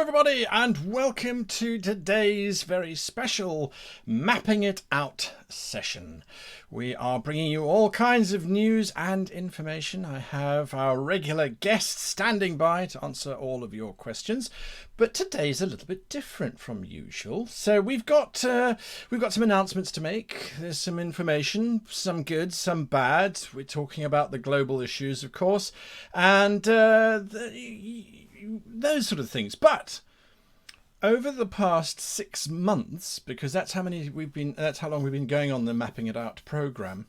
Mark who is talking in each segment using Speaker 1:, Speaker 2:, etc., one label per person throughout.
Speaker 1: everybody, and welcome to today's very special Mapping It Out session. We are bringing you all kinds of news and information. I have our regular guests standing by to answer all of your questions, but today's a little bit different from usual. So we've got some announcements to make. There's some information, some good, some bad. We're talking about the global issues, of course, and those sort of things. But over the past 6 months, because that's how long we've been going on the Mapping It Out program,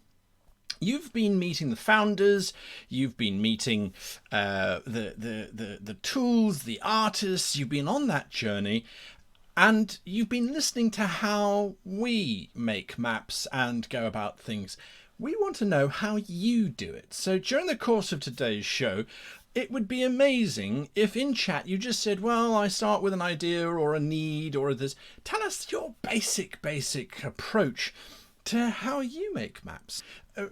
Speaker 1: you've been meeting the founders, you've been meeting the tools, the artists, you've been on that journey, and you've been listening to how we make maps and go about things. We want to know how you do it. So during the course of today's show, it would be amazing if in chat you just said, well, I start with an idea or a need or this. Tell us your basic approach to how you make maps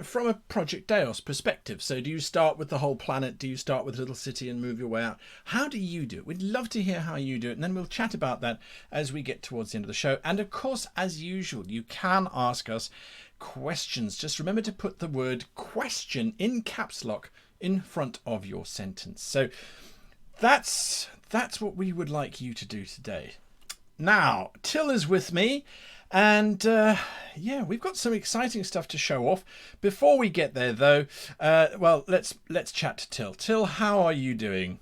Speaker 1: from a Project DEIOS perspective. So do you start with the whole planet? Do you start with a little city and move your way out? How do you do it? We'd love to hear how you do it, and then we'll chat about that as we get towards the end of the show. And of course, as usual, you can ask us questions. Just remember to put the word question in caps lock in front of your sentence. So that's what we would like you to do today. Now, Till is with me, and we've got some exciting stuff to show off. Before we get there, though, let's chat to Till. Till, how are you doing?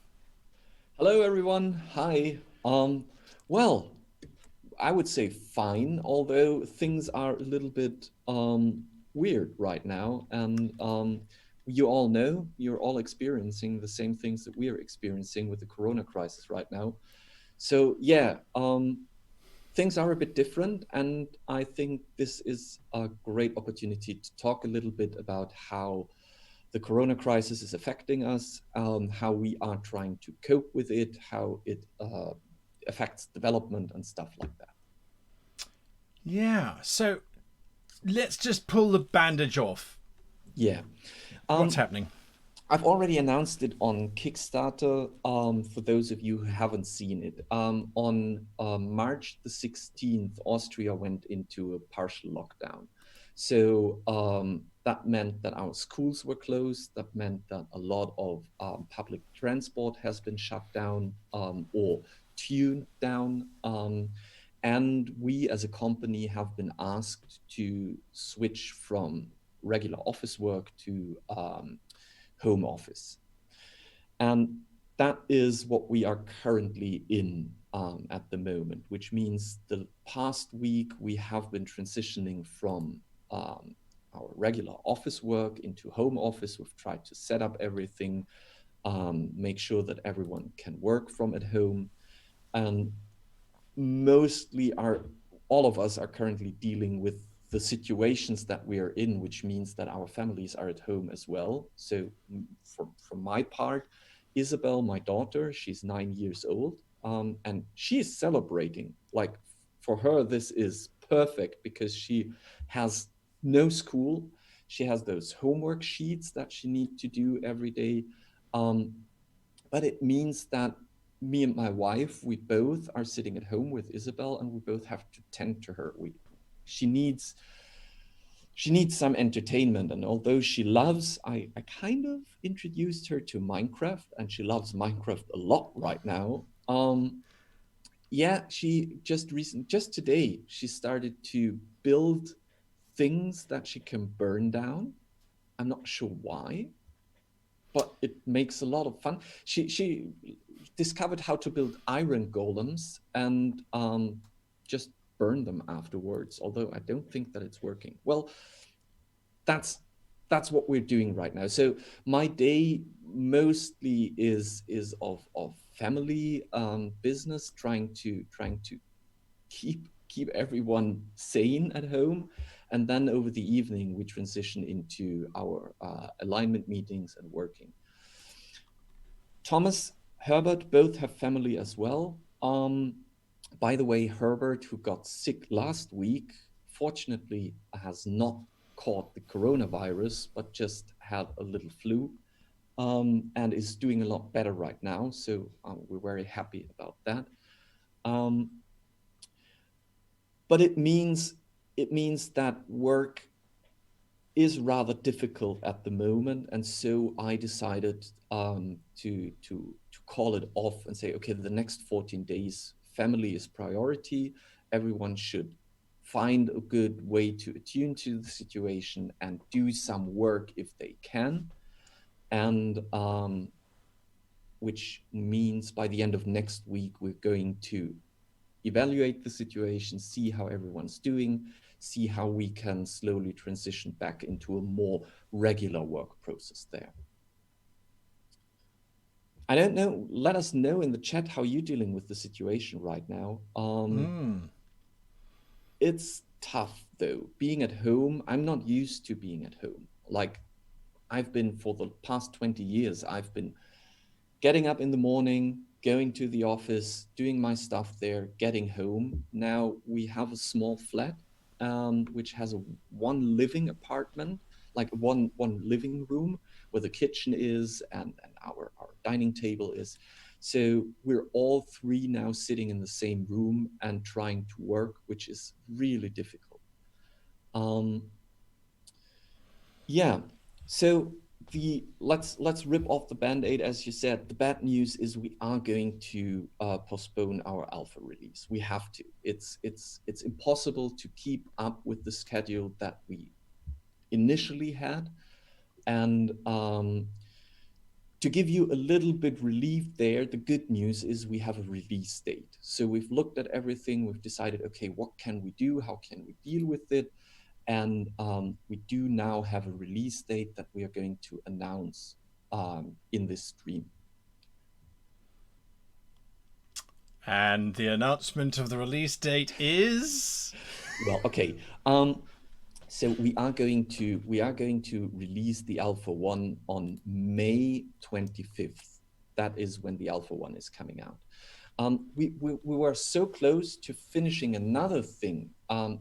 Speaker 2: Hello, everyone. Hi. Well, I would say fine, although things are a little bit weird right now, and you all know, you're all experiencing the same things that we are experiencing with the corona crisis right now. So yeah, things are a bit different, and I think this is a great opportunity to talk a little bit about how the corona crisis is affecting us, how we are trying to cope with it, how it affects development and stuff like that.
Speaker 1: Yeah, so let's just pull the bandage off.
Speaker 2: Yeah.
Speaker 1: What's happening?
Speaker 2: I've already announced it on Kickstarter. For those of you who haven't seen it, on March the 16th, Austria went into a partial lockdown. So that meant that our schools were closed. That meant that a lot of public transport has been shut down or tuned down. And we as a company have been asked to switch from regular office work to home office. And that is what we are currently in at the moment, which means the past week we have been transitioning from our regular office work into home office. We've tried to set up everything, make sure that everyone can work from at home. And all of us are currently dealing with the situations that we are in, which means that our families are at home as well. So from my part, Isabel, my daughter, she's 9 years old, and she is celebrating. Like, for her, this is perfect because she has no school. She has those homework sheets that she needs to do every day. But it means that me and my wife, we both are sitting at home with Isabel, and we both have to tend to her. She needs some entertainment, and although I kind of introduced her to Minecraft, and she loves Minecraft a lot right now. She just today she started to build things that she can burn down. I'm not sure why, but it makes a lot of fun. She discovered how to build iron golems and just burn them afterwards, although I don't think that it's working. Well, that's what we're doing right now. So my day mostly is of family business, trying to keep everyone sane at home. And then over the evening, we transition into our alignment meetings and working. Thomas, Herbert both have family as well. By the way, Herbert, who got sick last week, fortunately has not caught the coronavirus, but just had a little flu, and is doing a lot better right now. So we're very happy about that. Um, but it means that work is rather difficult at the moment, and so I decided to call it off and say, okay, the next 14 days, family is priority. Everyone should find a good way to attune to the situation and do some work if they can, and which means by the end of next week we're going to evaluate the situation, see how everyone's doing, see how we can slowly transition back into a more regular work process there. I don't know. Let us know in the chat how you're dealing with the situation right now. It's tough though. Being at home, I'm not used to being at home. Like I've been for the past 20 years, I've been getting up in the morning, going to the office, doing my stuff there, getting home. Now we have a small flat, which has a one living apartment, like one living room where the kitchen is and our dining table is. So we're all three now sitting in the same room and trying to work, which is really difficult. Um, yeah. So the let's rip off the band-aid. As you said, the bad news is we are going to postpone our alpha release. We have to. It's impossible to keep up with the schedule that we initially had, and to give you a little bit relief there, the good news is we have a release date. So we've looked at everything. We've decided, okay, what can we do? How can we deal with it? And we do now have a release date that we are going to announce in this stream.
Speaker 1: And the announcement of the release date is...
Speaker 2: Well, okay. So we are going to release the Alpha 1 on May 25th. That is when the Alpha 1 is coming out. We were so close to finishing another thing, and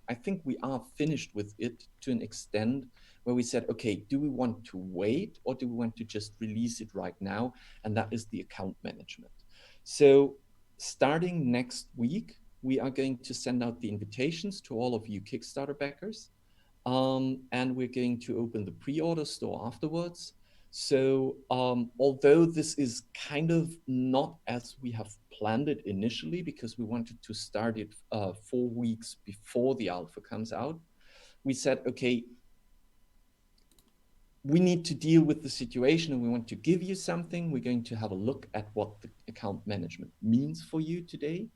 Speaker 2: I think we are finished with it to an extent where we said, okay, do we want to wait or do we want to just release it right now? And that is the account management. So starting next week, we are going to send out the invitations to all of you Kickstarter backers, and we're going to open the pre-order store afterwards. So although this is kind of not as we have planned it initially, because we wanted to start it 4 weeks before the alpha comes out, we said, okay, we need to deal with the situation and we want to give you something. We're going to have a look at what the account management means for you today.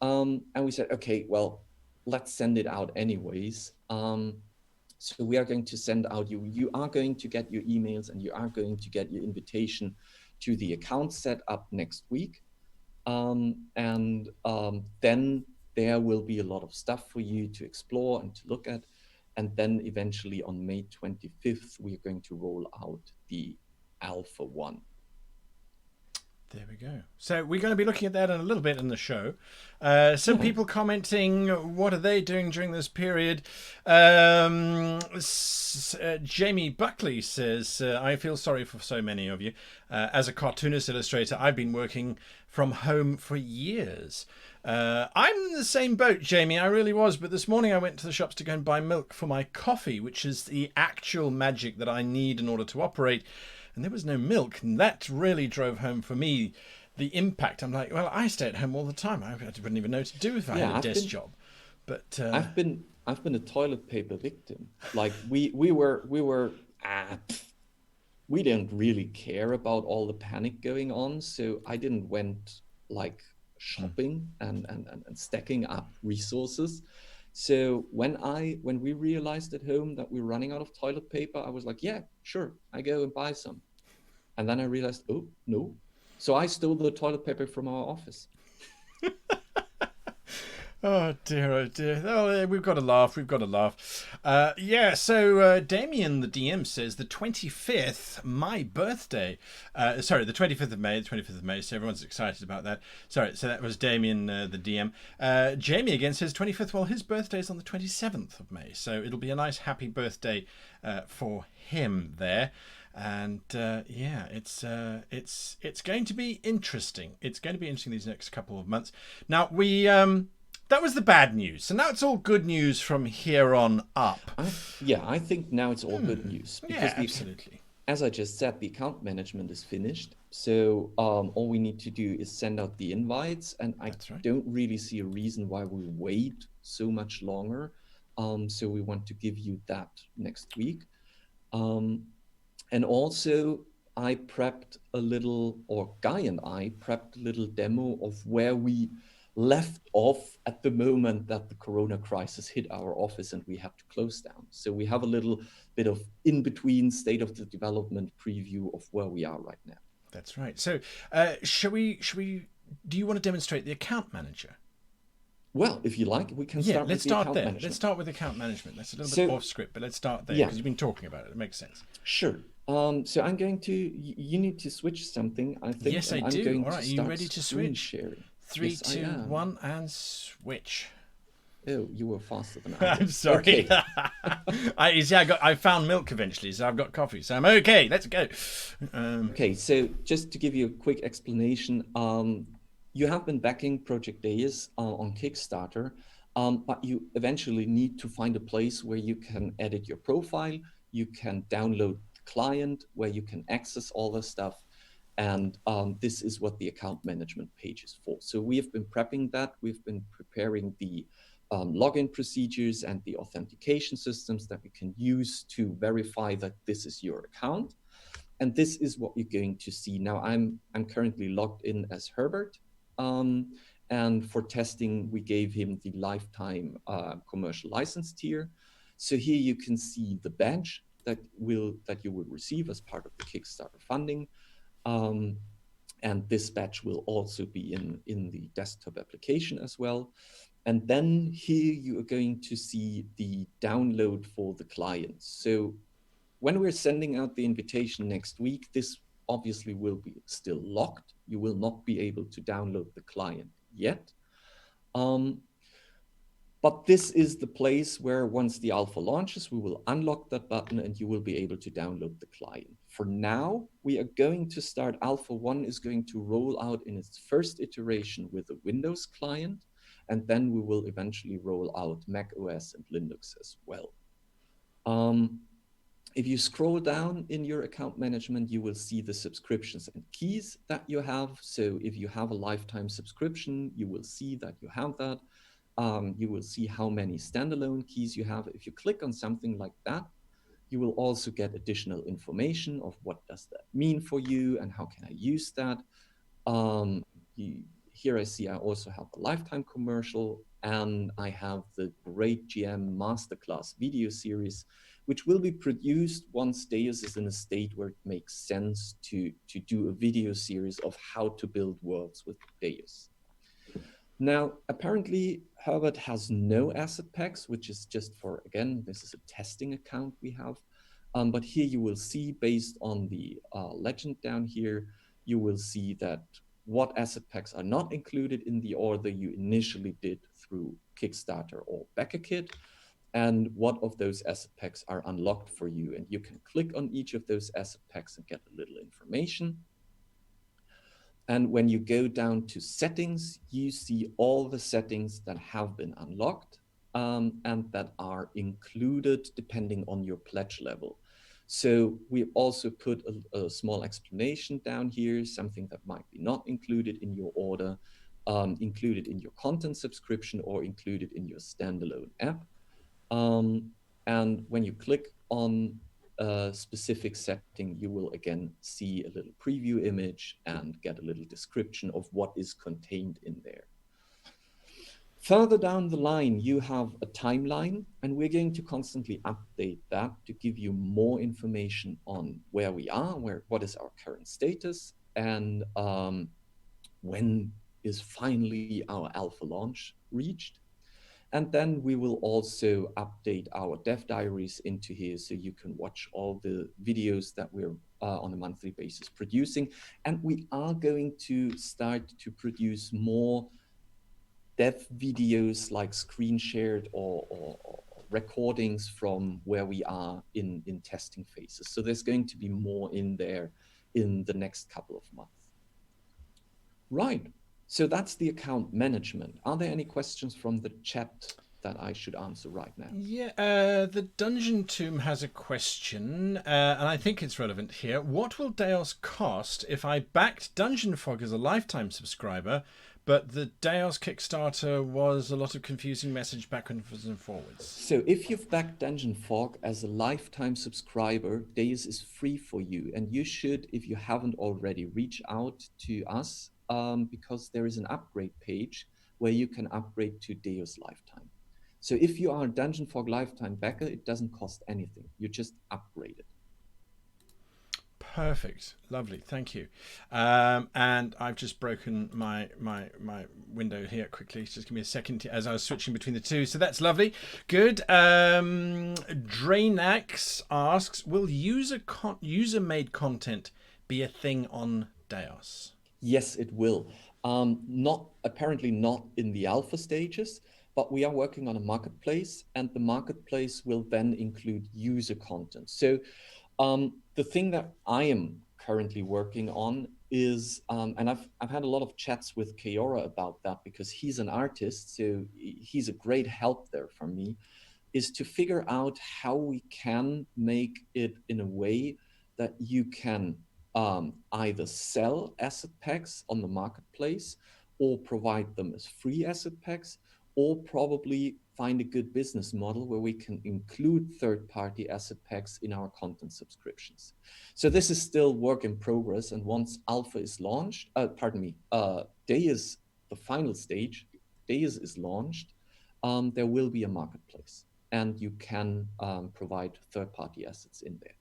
Speaker 2: And we said, okay, well, let's send it out anyways. So we are going to send out you are going to get your emails and you are going to get your invitation to the account set up next week. Then there will be a lot of stuff for you to explore and to look at. And then eventually on May 25th, we are going to roll out the Alpha 1.
Speaker 1: There we go. So we're going to be looking at that in a little bit in the show. Some people commenting, what are they doing during this period? Jamie Buckley says, I feel sorry for so many of you. As a cartoonist illustrator, I've been working from home for years. I'm in the same boat, Jamie. I really was. But this morning I went to the shops to go and buy milk for my coffee, which is the actual magic that I need in order to operate. And there was no milk, and that really drove home for me the impact. I'm like, well, I stay at home all the time. I wouldn't even know what to do if I had a desk job. But
Speaker 2: I've been a toilet paper victim. Like we don't really care about all the panic going on, so I didn't went like shopping and stacking up resources. So when we realized at home that we're running out of toilet paper, I was like, yeah, sure, I go and buy some. And then I realized, oh, no. So I stole the toilet paper from our office.
Speaker 1: Oh dear, oh dear. Oh, we've got to laugh. So Damien, the DM, says the 25th, my birthday. Sorry, the 25th of May, so everyone's excited about that. Sorry, so that was Damien, the DM. Jamie again says 25th, well, his birthday is on the 27th of May, so it'll be a nice happy birthday for him there. And yeah, it's going to be interesting. It's going to be interesting these next couple of months. Now we that was the bad news, so now it's all good news from here on up.
Speaker 2: I think now it's all good news
Speaker 1: Yeah,
Speaker 2: because
Speaker 1: absolutely.
Speaker 2: as I just said, the account management is finished. So all we need to do is send out the invites, and I
Speaker 1: That's right.
Speaker 2: don't really see a reason why we wait so much longer. So we want to give you that next week. Um, and also, I prepped a little, or Guy and I prepped a little demo of where we left off at the moment that the Corona crisis hit our office and we had to close down. So we have a little bit of in between state of the development preview of where we are right now.
Speaker 1: That's right. So, shall we? Shall we? Do you want to demonstrate the account manager?
Speaker 2: Well, if you like, we can
Speaker 1: Yeah,
Speaker 2: start with
Speaker 1: let's
Speaker 2: the
Speaker 1: start
Speaker 2: account
Speaker 1: there. Let's
Speaker 2: management.
Speaker 1: start with account management. That's a little bit
Speaker 2: So,
Speaker 1: off script, but let's start there
Speaker 2: yeah,
Speaker 1: because you've been talking about it. It makes sense.
Speaker 2: sure. So I'm going to, you need to switch something, I think,
Speaker 1: Yes,
Speaker 2: and
Speaker 1: I
Speaker 2: I'm
Speaker 1: do.
Speaker 2: going
Speaker 1: All
Speaker 2: to
Speaker 1: right, are you
Speaker 2: start
Speaker 1: ready to
Speaker 2: screen
Speaker 1: switch?
Speaker 2: sharing.
Speaker 1: Three,
Speaker 2: Yes, I
Speaker 1: two,
Speaker 2: am.
Speaker 1: one, and switch.
Speaker 2: Oh, you were faster than I
Speaker 1: I'm
Speaker 2: was.
Speaker 1: sorry.
Speaker 2: Okay.
Speaker 1: You see, I found milk eventually, so I've got coffee, so I'm okay. Let's go.
Speaker 2: Okay, so just to give you a quick explanation, you have been backing Project DEIOS on Kickstarter, but you eventually need to find a place where you can edit your profile, you can download the client, where you can access all the stuff. And this is what the account management page is for. So we have been prepping that. We've been preparing the login procedures and the authentication systems that we can use to verify that this is your account. And this is what you're going to see. Now I'm currently logged in as Herbert. Um, and for testing, we gave him the lifetime commercial license tier. So here you can see the badge that you will receive as part of the Kickstarter funding. Um, and this badge will also be in the desktop application as well. And then here you are going to see the download for the clients. So when we're sending out the invitation next week, this obviously will be still locked. You will not be able to download the client yet. Um, but this is the place where once the alpha launches, we will unlock that button and you will be able to download the client. For now, we are going to start Alpha 1 is going to roll out in its first iteration with a Windows client, and then we will eventually roll out Mac OS and Linux as well. If you scroll down in your account management, you will see the subscriptions and keys that you have. So if you have a lifetime subscription, you will see that you have that. You will see how many standalone keys you have. If you click on something like that, you will also get additional information of what does that mean for you and how can I use that. Um, Here I see I also have a lifetime commercial and I have the Great GM Masterclass video series, which will be produced once DEIOS is in a state where it makes sense to do a video series of how to build worlds with DEIOS. Now, apparently, Herbert has no asset packs, which is just for, again, this is a testing account we have. But here you will see, based on the legend down here, you will see that what asset packs are not included in the order you initially did through Kickstarter or BackerKit, and what of those asset packs are unlocked for you. And you can click on each of those asset packs and get a little information. And when you go down to settings, you see all the settings that have been unlocked and that are included depending on your pledge level. So we also put a small explanation down here, something that might be not included in your order, included in your content subscription, or included in your standalone app. And when you click on a specific setting, you will again see a little preview image and get a little description of what is contained in there. Further down the line, you have a timeline, and we're going to constantly update that to give you more information on where we are, what is our current status, and when is finally our alpha launch reached. And then we will also update our dev diaries into here so you can watch all the videos that we're on a monthly basis producing. And we are going to start to produce more dev videos like screen shared or recordings from where we are in testing phases. So there's going to be more in there in the next couple of months. Right. So that's the account management. Are there any questions from the chat that I should answer right now?
Speaker 1: Yeah, the Dungeon Tomb has a question, and I think it's relevant here. What will DEIOS cost if I backed Dungeon Fog as a lifetime subscriber, but the DEIOS Kickstarter was a lot of confusing message backwards and forwards?
Speaker 2: So if you've backed Dungeon Fog as a lifetime subscriber, DEIOS is free for you. And you should, if you haven't already, reach out to us because there is an upgrade page where you can upgrade to DEIOS Lifetime. So if you are a Dungeon Fog Lifetime backer, it doesn't cost anything. You just upgrade it.
Speaker 1: Perfect, lovely, thank you. And I've just broken my window here quickly. Just give me a second as I was switching between the two. So that's lovely, good. Drainax asks, will user-made content be a thing on DEIOS?
Speaker 2: Yes, it will. Apparently not in the alpha stages, but we are working on a marketplace, and the marketplace will then include user content. So the thing that I am currently working on is, and I've had a lot of chats with Keora about that because he's an artist, so he's a great help there for me, is to figure out how we can make it in a way that you can either sell asset packs on the marketplace or provide them as free asset packs, or probably find a good business model where we can include third-party asset packs in our content subscriptions. So this is still work in progress, and once alpha is launched, DEIOS, the final stage, DEIOS is launched, there will be a marketplace, and you can provide third-party assets in there.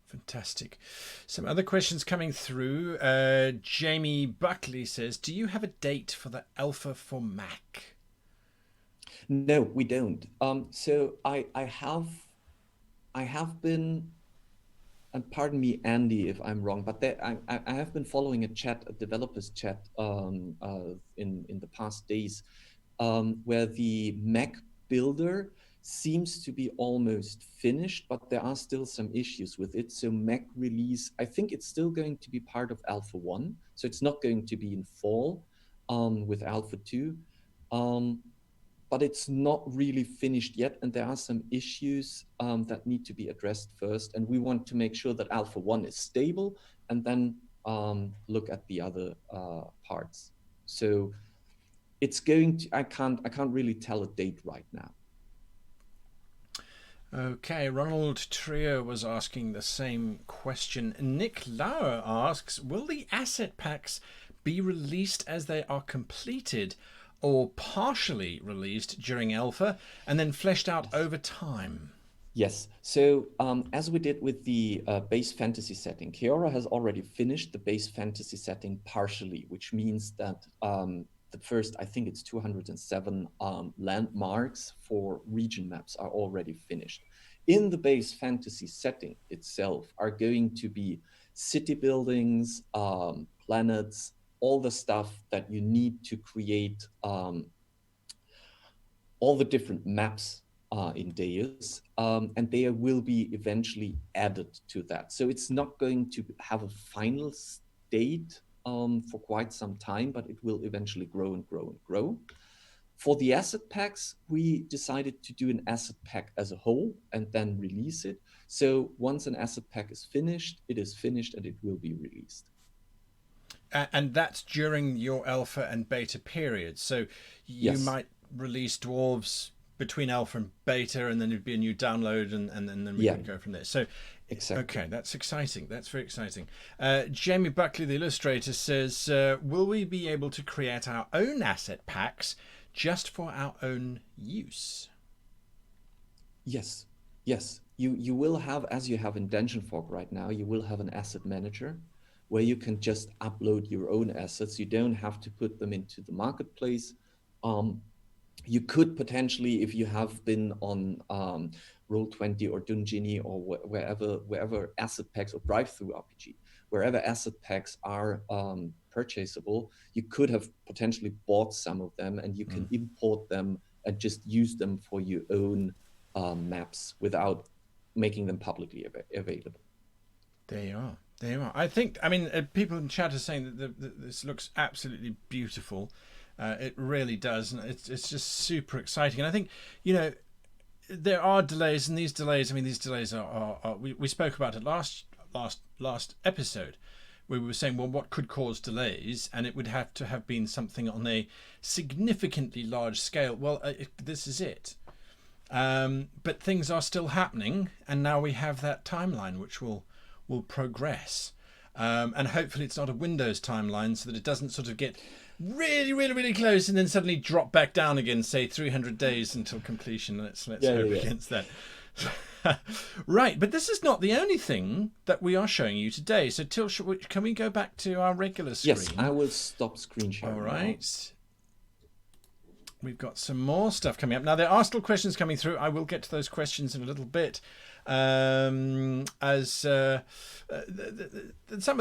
Speaker 1: Fantastic. Some other questions coming through. Jamie Buckley says, do you have a date for the alpha for Mac?
Speaker 2: No, we don't. So I have been, and pardon me, Andy, if I'm wrong, but I have been following a developers chat in the past days, where the Mac builder seems to be almost finished, but there are still some issues with it. So Mac release, I think it's still going to be part of Alpha 1. So it's not going to be in fall with Alpha 2. But it's not really finished yet. And there are some issues that need to be addressed first. And we want to make sure that Alpha 1 is stable and then look at the other parts. So it's going to, I can't really tell a date right now.
Speaker 1: Okay, Ronald Trio was asking the same question. Nick Lauer asks, will the asset packs be released as they are completed or partially released during alpha and then fleshed out over time?
Speaker 2: Yes. So as we did with the base fantasy setting, Keora has already finished the base fantasy setting partially, which means that the first, I think it's 207 landmarks for region maps are already finished. In the base fantasy setting itself are going to be city buildings, planets, all the stuff that you need to create all the different maps in DEIOS, and they will be eventually added to that. So it's not going to have a final state for quite some time, but it will eventually grow and grow and grow. For the asset packs, we decided to do an asset pack as a whole and then release it. So once an asset pack is finished, it is finished and it will be released.
Speaker 1: And that's during your alpha and beta period. So you might release dwarves between alpha and beta, and then it'd be a new download, and then we can go from there. So exactly. Okay, that's exciting. That's very exciting. Jamie Buckley, the illustrator, says, will we be able to create our own asset packs just for our own use?
Speaker 2: Yes. You will have, as you have in Dungeon Fog right now, you will have an asset manager where you can just upload your own assets. You don't have to put them into the marketplace. You could potentially, if you have been on Roll20 or Dungeony or wherever asset packs, or Drive-Through RPG, wherever asset packs are purchasable, you could have potentially bought some of them, and you can import them and just use them for your own maps without making them publicly available.
Speaker 1: There you are. There you are. I think, I mean, people in chat are saying that this looks absolutely beautiful. It really does. And it's just super exciting. And I think, you know, there are delays, and these delays, I mean, these delays are we spoke about it last episode. We were saying, well, what could cause delays? And it would have to have been something on a significantly large scale. Well, this is it. But things are still happening, and now we have that timeline, which will progress. And hopefully it's not a Windows timeline, so that it doesn't sort of get really close and then suddenly drop back down again, say 300 days until completion. Let's hope against that. Right, but this is not the only thing that we are showing you today. So Till, can we go back to our regular screen?
Speaker 2: Yes, I will stop screen sharing.
Speaker 1: All right. We've got some more stuff coming up. Now, there are still questions coming through. I will get to those questions in a little bit. Some of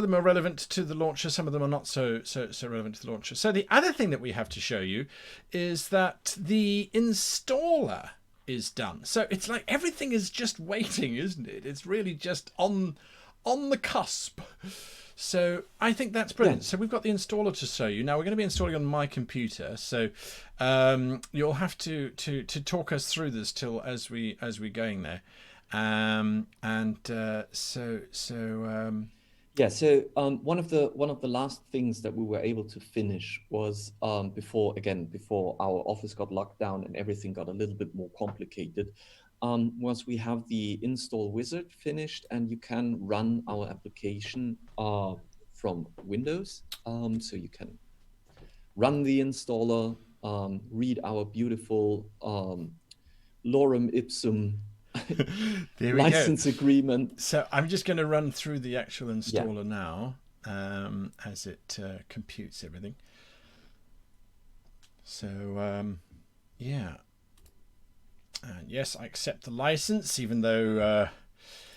Speaker 1: them are relevant to the launcher, some of them are not so relevant to the launcher. So the other thing that we have to show you is that the installer is done. So it's like everything is just waiting, isn't it? It's really just on the cusp. So I think that's brilliant. Yeah. So we've got the installer to show you. Now we're going to be installing on my computer. So you'll have to talk us through this Till as we're going there. One of the
Speaker 2: last things that we were able to finish was before our office got locked down and everything got a little bit more complicated, was we have the install wizard finished, and you can run our application from Windows. So you can run the installer, read our beautiful lorem ipsum license agreement.
Speaker 1: So I'm just going to run through the actual installer now as it computes everything. So and yes, I accept the license, even though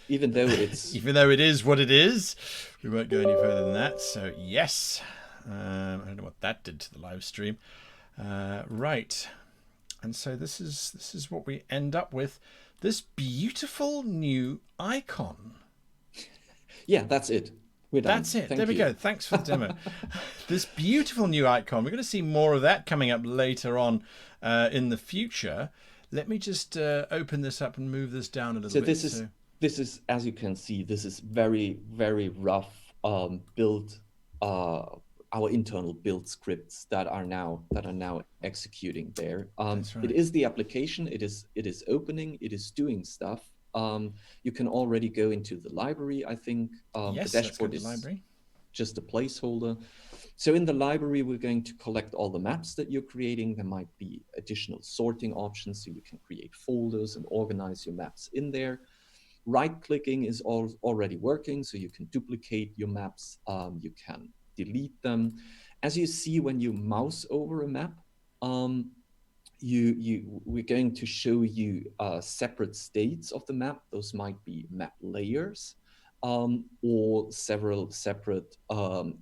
Speaker 2: it's
Speaker 1: even though it is what it is. We won't go any further than that. So yes, I don't know what that did to the live stream. Right, and so this is what we end up with. This beautiful new icon.
Speaker 2: Yeah, that's it. We're done.
Speaker 1: That's it. There we go. Thanks for the demo. This beautiful new icon. We're going to see more of that coming up later on in the future. Let me just open this up and move this down a little bit.
Speaker 2: So this is, as you can see, this is very, very rough build. Our internal build scripts that are now executing there.
Speaker 1: That's right.
Speaker 2: It is the application. It is opening. It is doing stuff. You can already go into the library. I think
Speaker 1: yes,
Speaker 2: the dashboard is just a placeholder. So in the library, we're going to collect all the maps that you're creating. There might be additional sorting options, so you can create folders and organize your maps in there. Right-clicking is already working, so you can duplicate your maps. You can delete them. As you see, when you mouse over a map, we're going to show you separate states of the map. Those might be map layers or several separate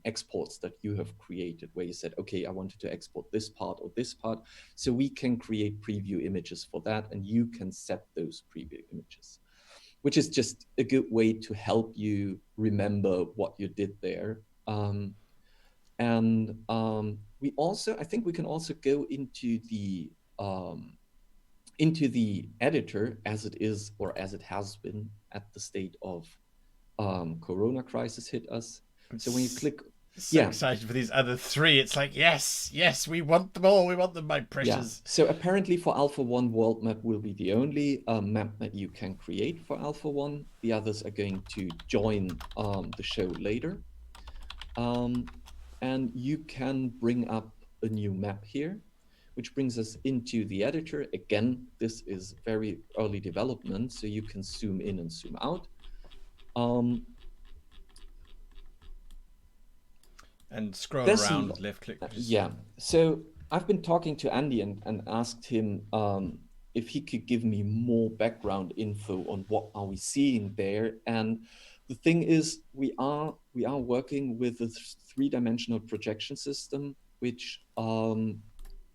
Speaker 2: exports that you have created, where you said, okay, I wanted to export this part or this part. So we can create preview images for that, and you can set those preview images, which is just a good way to help you remember what you did there. We also, I think we can also go into the editor as it is, or as it has been at the state of Corona crisis hit us. So when you click,
Speaker 1: excited for these other three. It's like, yes, we want them all. We want them, my precious.
Speaker 2: Yeah. So apparently for Alpha 1, world map will be the only map that you can create for Alpha 1. The others are going to join the show later. And you can bring up a new map here, which brings us into the editor. Again, this is very early development, so you can zoom in and zoom out.
Speaker 1: And scroll around, left click.
Speaker 2: Yeah, so I've been talking to Andy and asked him if he could give me more background info on what are we seeing there. And the thing is, we are working with a three-dimensional projection system, which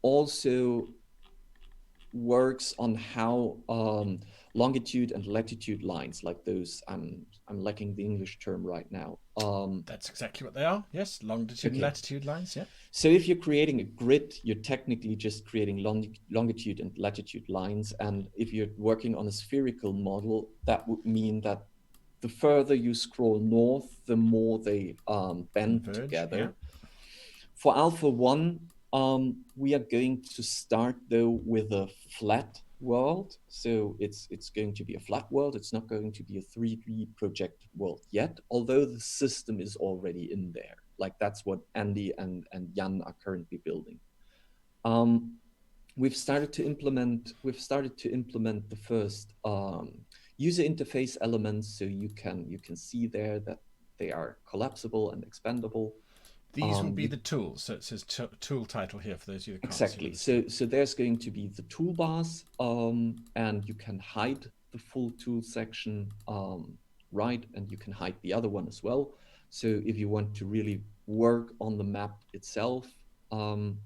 Speaker 2: also works on how longitude and latitude lines, like those, I'm lacking the English term right now.
Speaker 1: That's exactly what they are. Yes, longitude and
Speaker 2: Okay.
Speaker 1: latitude lines. Yeah.
Speaker 2: So if you're creating a grid, you're technically just creating longitude and latitude lines. And if you're working on a spherical model, that would mean that the further you scroll north, the more they bend
Speaker 1: Converge. Yeah.
Speaker 2: together. For Alpha 1, we are going to start though with a flat world. So it's going to be a flat world. It's not going to be a 3D projected world yet, although the system is already in there. Like that's what Andy and Jan are currently building. Um, we've started to implement the first user interface elements, so you can see there that they are collapsible and expandable.
Speaker 1: These will be
Speaker 2: You
Speaker 1: the tools. So it says tool title here for those of you that can't see what
Speaker 2: Exactly.
Speaker 1: this.
Speaker 2: So there's going to be the toolbars, and you can hide the full tool section, right, and you can hide the other one as well. So if you want to really work on the map itself, um,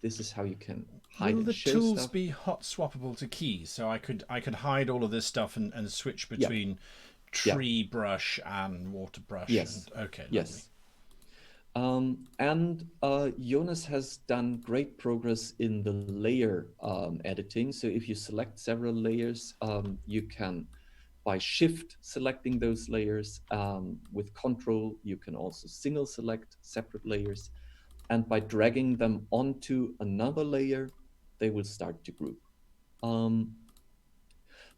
Speaker 2: this is how you can hide
Speaker 1: Will
Speaker 2: and
Speaker 1: the
Speaker 2: show
Speaker 1: tools
Speaker 2: stuff.
Speaker 1: be hot swappable to keys? So I could hide all of this stuff and switch
Speaker 2: Yeah,
Speaker 1: between
Speaker 2: yeah,
Speaker 1: tree brush and water brush and
Speaker 2: yes,
Speaker 1: okay, lovely.
Speaker 2: yes. And Jonas has done great progress in the layer editing. So if you select several layers, you can, by shift selecting those layers, with control, you can also single select separate layers. And by dragging them onto another layer, they will start to group. Um,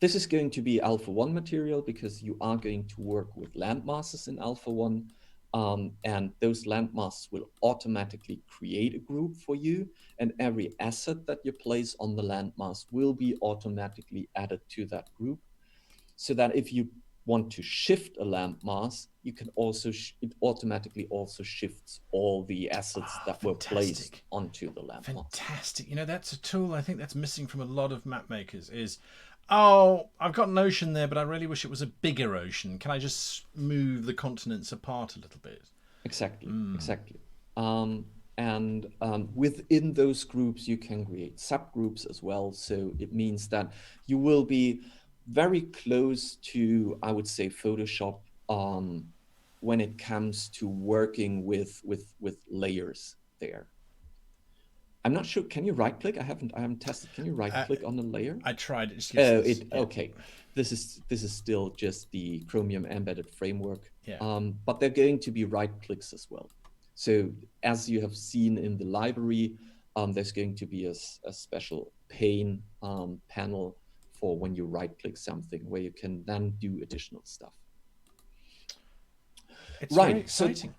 Speaker 2: this is going to be Alpha 1 material because you are going to work with landmasses in Alpha 1. And those landmasses will automatically create a group for you. And every asset that you place on the landmass will be automatically added to that group. So that if you want to shift a landmass, you can also, it automatically also shifts all the assets
Speaker 1: Ah,
Speaker 2: that were placed
Speaker 1: fantastic.
Speaker 2: onto the landmass.
Speaker 1: Fantastic. That's a tool I think that's missing from a lot of map makers is, oh, I've got an ocean there, but I really wish it was a bigger ocean. Can I just move the continents apart a little bit?
Speaker 2: Exactly, exactly. And within those groups, you can create subgroups as well. So it means that you will be very close to, I would say, Photoshop, when it comes to working with layers there. I'm not sure. Can you right click? I haven't tested. Can you right click on a layer?
Speaker 1: I tried. It just gives
Speaker 2: Oh,
Speaker 1: this. Yeah.
Speaker 2: okay. This is still just the Chromium embedded framework,
Speaker 1: Yeah.
Speaker 2: but they're going to be right clicks as well. So as you have seen in the library, there's going to be a special pane panel for when you right click something where you can then do additional stuff.
Speaker 1: It's very
Speaker 2: Right. So
Speaker 1: exciting.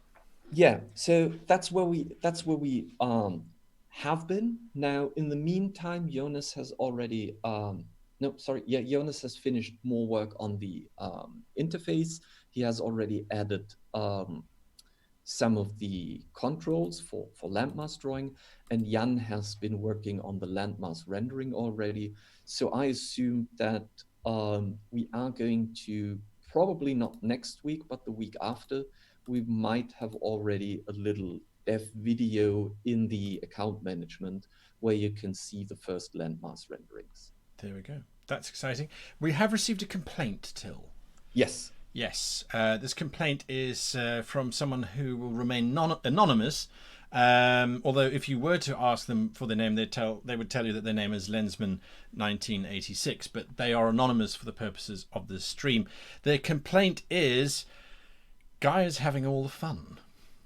Speaker 2: yeah, so that's where we have been. Now, in the meantime, Jonas has already no, sorry, yeah, Jonas has finished more work on the interface. He has already added some of the controls for landmass drawing, and Jan has been working on the landmass rendering already. So I assume that we are going to, probably not next week, but the week after, we might have already a little dev video in the account management where you can see the first landmass renderings.
Speaker 1: There we go. That's exciting. We have received a complaint, Till.
Speaker 2: Yes.
Speaker 1: Yes, this complaint is from someone who will remain anonymous. Although, if you were to ask them for their name, they would tell you that their name is Lensman 1986, but they are anonymous for the purposes of the stream. Their complaint is, Guy is having all the fun.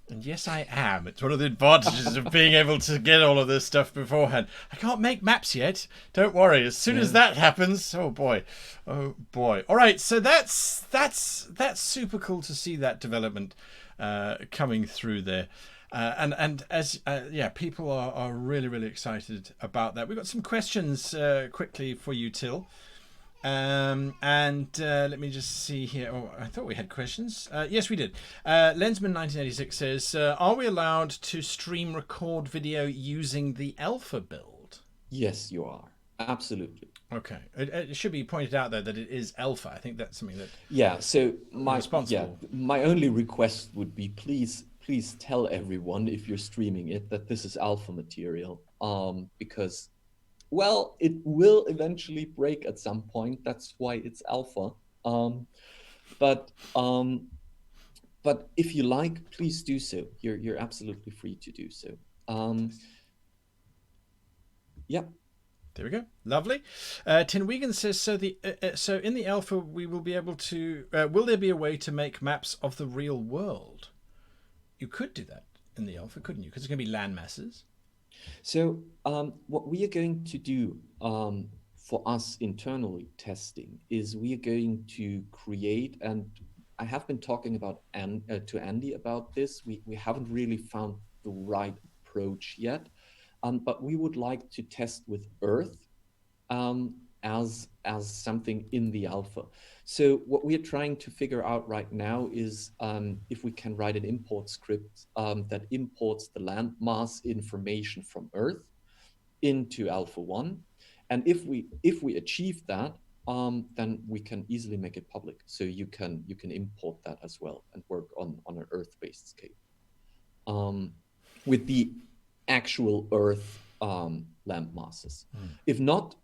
Speaker 1: And yes, I am. It's one of the advantages of being able to get all of this stuff beforehand. I can't make maps yet. Don't worry. As soon as that happens, oh boy, oh boy. All right, so that's super cool to see that development coming through there. And as yeah, people are really excited about that. We've got some questions quickly for you, Till. And let me just see here. Oh, I thought we had questions. Yes, we did. Lensman1986 says, are we allowed to stream record video using the alpha build?
Speaker 2: Yes, you are. Absolutely.
Speaker 1: Okay. It should be pointed out, though, that it is alpha. I think that's something that
Speaker 2: Yeah, so
Speaker 1: responsible.
Speaker 2: my only request would be, please tell everyone, if you're streaming it, that this is alpha material, because Well, it will eventually break at some point. That's why it's alpha. Um, but but if you like, please do so. You're absolutely free to do so. Um, yeah.
Speaker 1: There we go. Lovely. Tinwegan says, so in the alpha we will be able to. Will there be a way to make maps of the real world? You could do that in the alpha, couldn't you? Because it's going to be land masses.
Speaker 2: So what we are going to do for us internally testing is we are going to create, and I have been talking about to Andy about this. We haven't really found the right approach yet, but we would like to test with Earth as something in the alpha. So what we're trying to figure out right now is if we can write an import script that imports the landmass information from Earth into Alpha One, and if we achieve that, then we can easily make it public. So you can import that as well and work on an Earth-based scale with the actual Earth land masses. If not,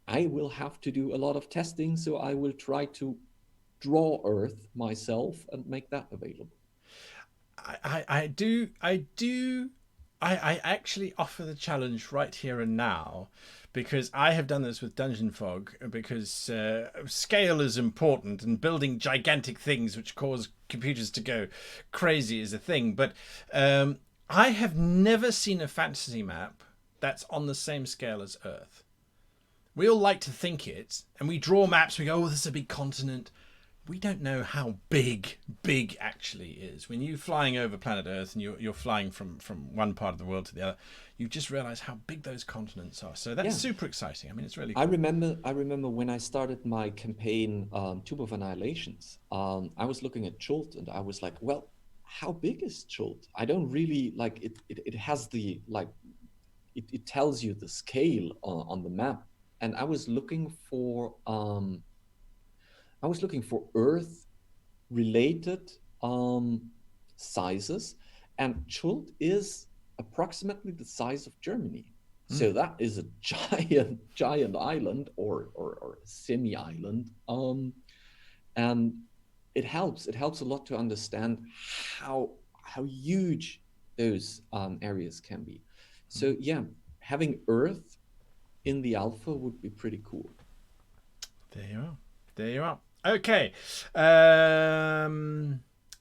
Speaker 2: I will have to do a lot of testing, so I will try to draw Earth myself and make that available.
Speaker 1: I actually offer the challenge right here and now, because I have done this with Dungeon Fog, because scale is important and building gigantic things which cause computers to go crazy is a thing. But I have never seen a fantasy map that's on the same scale as Earth. We all like to think it, and we draw maps. We go, "Oh, this is a big continent." We don't know how big actually is. When you're flying over planet Earth and you're flying from one part of the world to the other, you just realize how big those continents are. So that's
Speaker 2: Yeah.
Speaker 1: super exciting. I mean, it's really
Speaker 2: I
Speaker 1: cool.
Speaker 2: remember I remember when I started my campaign, Tube of Annihilations, I was looking at Chult and I was like, well, how big is Chult? I don't really like it. It has the like it tells you the scale on the map. And I was looking for Earth related sizes, and Chult is approximately the size of Germany. So that is a giant island or semi island, and it helps a lot to understand how huge those areas can be. So yeah, having Earth in the alpha would be pretty cool.
Speaker 1: There you are. There you are. Okay.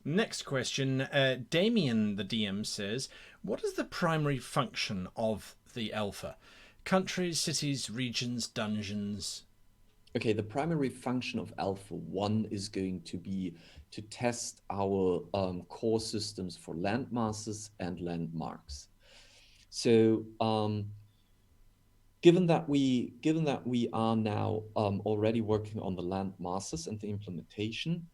Speaker 1: Next question. Damien, the DM, says, "What is the primary function of the alpha? Countries, cities, regions, dungeons."
Speaker 2: Okay, the primary function of Alpha 1 is going to be to test our core systems for landmasses and landmarks. So given that we are now already working on the land masses and the implementation,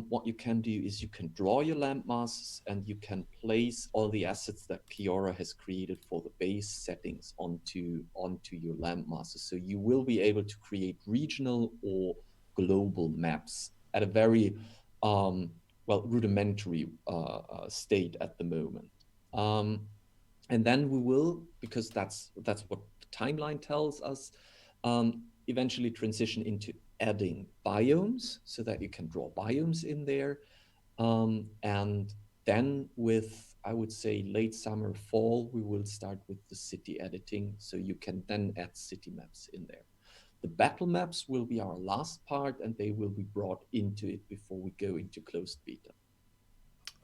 Speaker 2: what you can do is you can draw your land masses and you can place all the assets that Kiora has created for the base settings onto your land masses. So you will be able to create regional or global maps at a very rudimentary state at the moment. And then we will, because that's what the timeline tells us, eventually transition into adding biomes so that you can draw biomes in there. And then with, I would say, late summer, fall, we will start with the city editing. So you can then add city maps in there. The battle maps will be our last part, and they will be brought into it before we go into closed beta.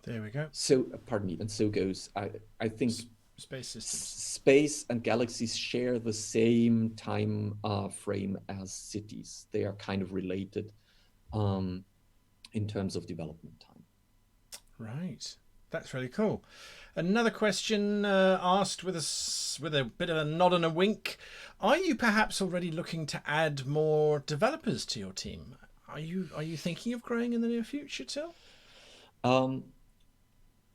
Speaker 1: There we go.
Speaker 2: So, pardon me, and so goes, I think
Speaker 1: Space systems.
Speaker 2: space and galaxies share the same time frame as cities. They are kind of related in terms of development time.
Speaker 1: Right. That's really cool. Another question asked with a bit of a nod and a wink. Are you perhaps already looking to add more developers to your team? Are you thinking of growing in the near future, Till?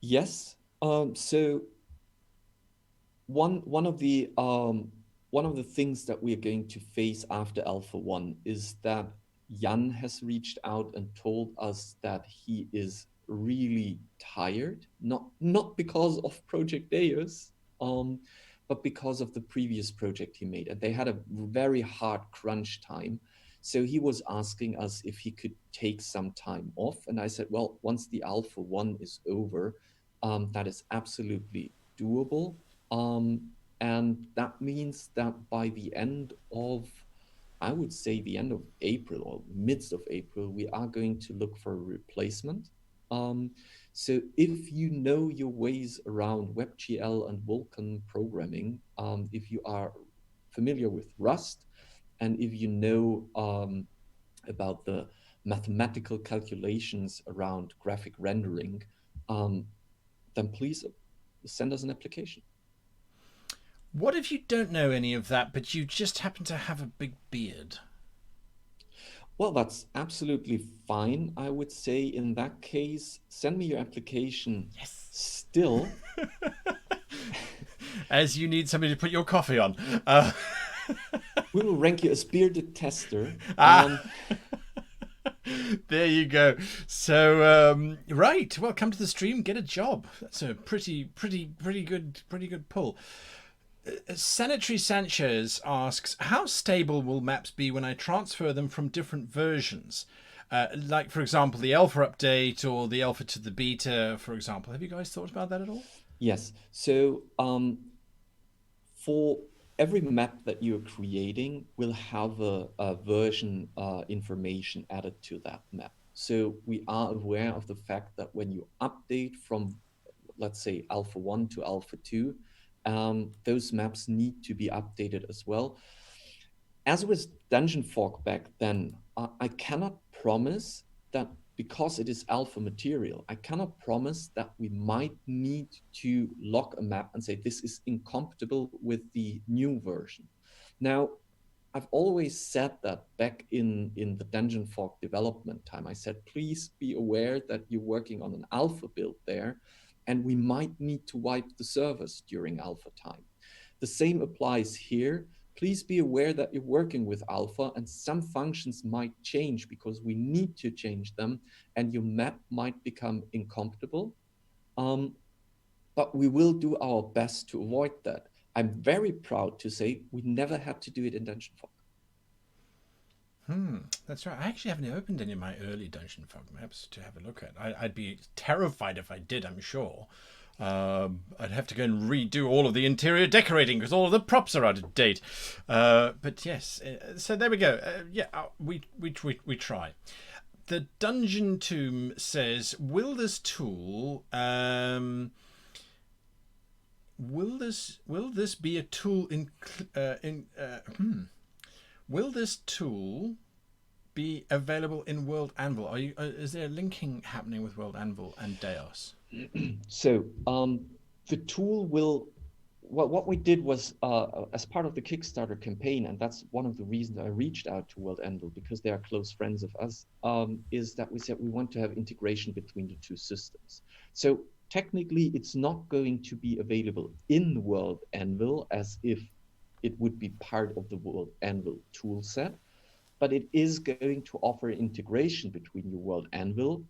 Speaker 2: Yes. So one of the things that we are going to face after Alpha 1 is that Jan has reached out and told us that he is really tired, not because of Project DEIOS, but because of the previous project he made. And they had a very hard crunch time. So he was asking us if he could take some time off. And I said, well, once the Alpha 1 is over, that is absolutely doable. And that means that by the end of, I would say, the end of April or midst of April, we are going to look for a replacement. Um, so if you know your ways around WebGL and Vulkan programming, if you are familiar with Rust, and if you know about the mathematical calculations around graphic rendering, um, then please send us an application.
Speaker 1: What if you don't know any of that, but you just happen to have a big beard?
Speaker 2: Well, that's absolutely fine. I would say in that case, send me your application
Speaker 1: Yes.
Speaker 2: still.
Speaker 1: As you need somebody to put your coffee on.
Speaker 2: We will rank you as bearded tester.
Speaker 1: Ah, there you go. So, right. Well, come to the stream, get a job. That's a pretty good pull. Sanitary Sanchez asks, how stable will maps be when I transfer them from different versions? Like, for example, the alpha update or the alpha to the beta, for example. Have you guys thought about that at all?
Speaker 2: Yes. So for every map that you're creating will have a version information added to that map. So we are aware of the fact that when you update from, let's say, Alpha 1 to Alpha 2, those maps need to be updated as well. As with Dungeon Fog back then, I cannot promise that because it is alpha material, I cannot promise that we might need to lock a map and say this is incompatible with the new version. Now, I've always said that back in the Dungeon Fog development time. I said, please be aware that you're working on an alpha build there, and we might need to wipe the servers during alpha time. The same applies here. Please be aware that you're working with alpha and some functions might change because we need to change them and your map might become incompatible. Um, but we will do our best to avoid that. I'm very proud to say we never had to do it in Dungeon Fog.
Speaker 1: That's right. I actually haven't opened any of my early Dungeon Fog maps to have a look at. I'd be terrified if I did, I'm sure. I'd have to go and redo all of the interior decorating because all of the props are out of date. But yes, so there we go. We try. The Dungeon Tomb says, "Will this tool will this be a tool will this tool be available in World Anvil? Is there linking happening with World Anvil and DEIOS?"
Speaker 2: So the tool will, what we did was as part of the Kickstarter campaign, and that's one of the reasons I reached out to World Anvil because they are close friends of us, is that we said we want to have integration between the two systems. So technically, it's not going to be available in World Anvil as if it would be part of the World Anvil tool set, but it is going to offer integration between your World Anvil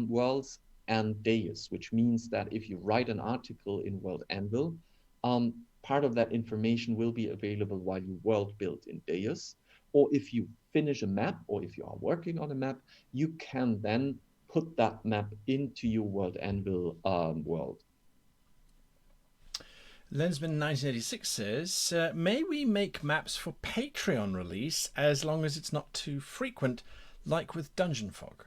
Speaker 2: worlds and DEIOS, which means that if you write an article in World Anvil, part of that information will be available while you world build in DEIOS. Or if you finish a map or if you are working on a map, you can then put that map into your World Anvil world.
Speaker 1: Lensman 1986 says, "May we make maps for Patreon release as long as it's not too frequent, like with Dungeon Fog?"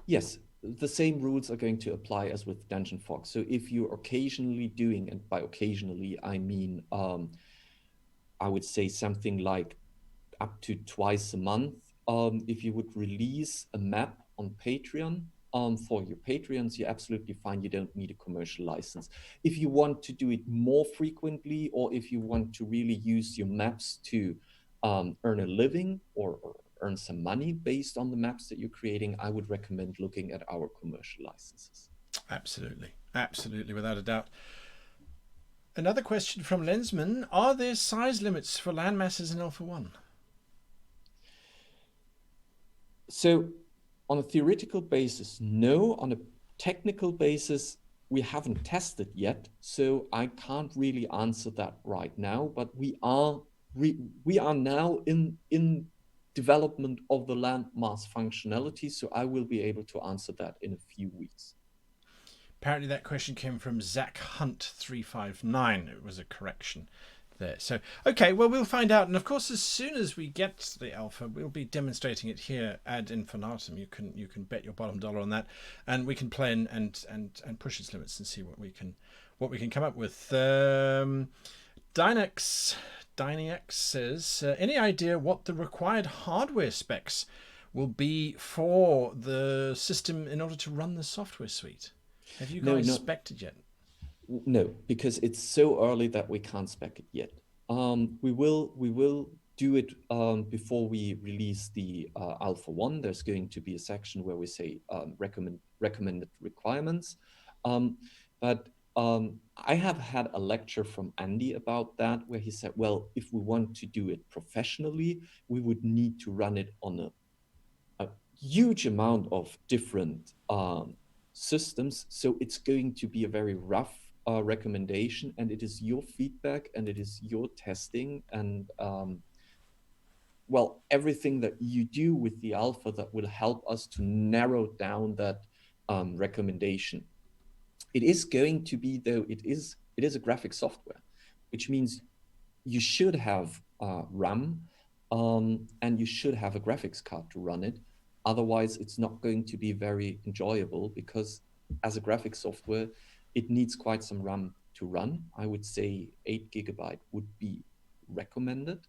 Speaker 2: Yes, the same rules are going to apply as with Dungeon Fog. So if you're occasionally doing, and by occasionally I mean, I would say something like up to twice a month, if you would release a map on Patreon, for your Patreons, you're absolutely fine. You don't need a commercial license. If you want to do it more frequently, or if you want to really use your maps to earn a living or earn some money based on the maps that you're creating, I would recommend looking at our commercial licenses.
Speaker 1: Absolutely, without a doubt. Another question from Lensman: are there size limits for land masses in Alpha 1?
Speaker 2: So on a theoretical basis, no. On a technical basis, we haven't tested yet, so I can't really answer that right now. But we are now in development of the landmass functionality, so I will be able to answer that in a few weeks.
Speaker 1: Apparently that question came from Zach Hunt 359. It was a correction there. So, okay, well, we'll find out. And of course, as soon as we get the alpha, we'll be demonstrating it here ad infinitum. You can bet your bottom dollar on that, and we can play and push its limits and see what we can come up with. Dynex says, any idea what the required hardware specs will be for the system in order to run the software suite? Have you guys spec'd it yet?
Speaker 2: No, because it's so early that we can't spec it yet. We will do it before we release the Alpha 1. There's going to be a section where we say recommended requirements. But I have had a lecture from Andy about that, where he said, well, if we want to do it professionally, we would need to run it on a huge amount of different systems. So it's going to be a very rough recommendation, and it is your feedback and it is your testing and well, everything that you do with the alpha that will help us to narrow down that recommendation. It is going to be, though, it is a graphic software, which means you should have RAM and you should have a graphics card to run it. Otherwise, it's not going to be very enjoyable, because as a graphic software, it needs quite some RAM to run. I would say 8 GB would be recommended.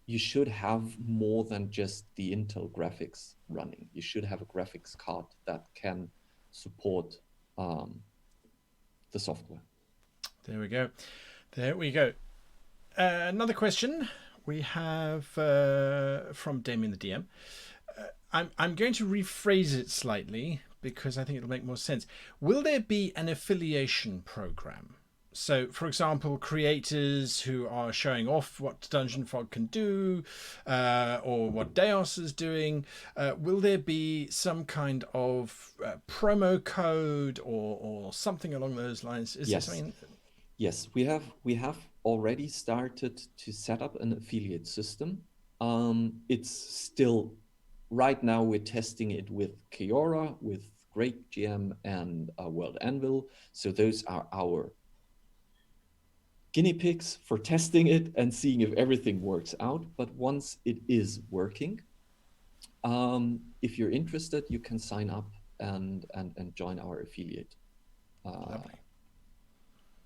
Speaker 2: You should have more than just the Intel graphics running. You should have a graphics card that can support the software.
Speaker 1: There we go. There we go. Another question we have from Damien the DM. I'm going to rephrase it slightly because I think it'll make more sense. Will there be an affiliation program? So, for example, creators who are showing off what Dungeon Fog can do, or what DEIOS is doing, will there be some kind of promo code or something along those lines? Is
Speaker 2: yes.
Speaker 1: there something?
Speaker 2: Yes, we have already started to set up an affiliate system. It's still, right now we're testing it with Kiora, with Great GM, and World Anvil. So those are our guinea pigs for testing it and seeing if everything works out. But once it is working, if you're interested, you can sign up and join our affiliate.
Speaker 1: Lovely.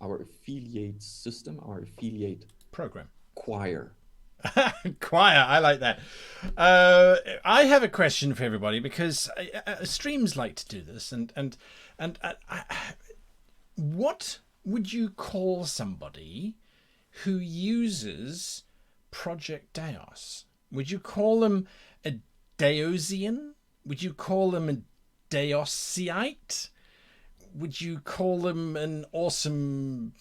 Speaker 2: Our affiliate system, our affiliate
Speaker 1: program.
Speaker 2: Choir.
Speaker 1: Choir, I like that. I have a question for everybody, because streams like to do this, and what would you call somebody who uses Project DEIOS? Would you call them a Deosian? Would you call them a Deosite? Would you call them an awesome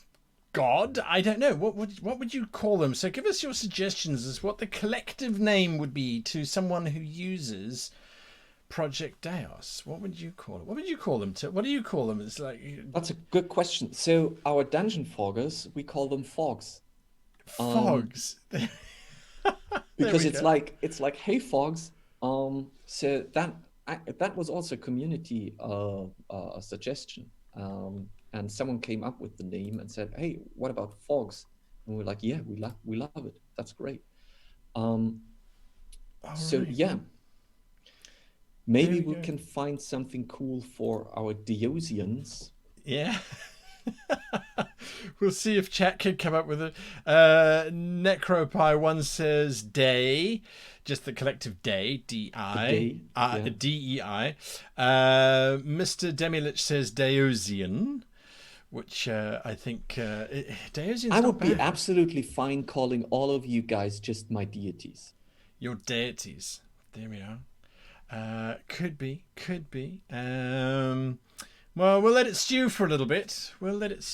Speaker 1: god? I don't know. What would you call them? So give us your suggestions as what the collective name would be to someone who uses Project DEIOS. What would you call it? What would you call them? What do you call them? It's like,
Speaker 2: that's a good question. So our dungeon foggers, we call them fogs.
Speaker 1: Fogs.
Speaker 2: Because it's like, hey fogs. So that was also a community a suggestion. And someone came up with the name and said, hey, what about fogs? And we're like, yeah, we love it. That's great. So right. Yeah. Maybe we can find something cool for our Deosians.
Speaker 1: Yeah. We'll see if chat can come up with it. Necropie1 says day, just the collective day, D-I, D-E-I. Mr. Demilich says Deosian, which I think Deosian's
Speaker 2: I would
Speaker 1: not
Speaker 2: be
Speaker 1: bad.
Speaker 2: absolutely fine calling all of you guys just my deities.
Speaker 1: Your deities. There we are. Could be. Well, we'll let it stew for a little bit. Let's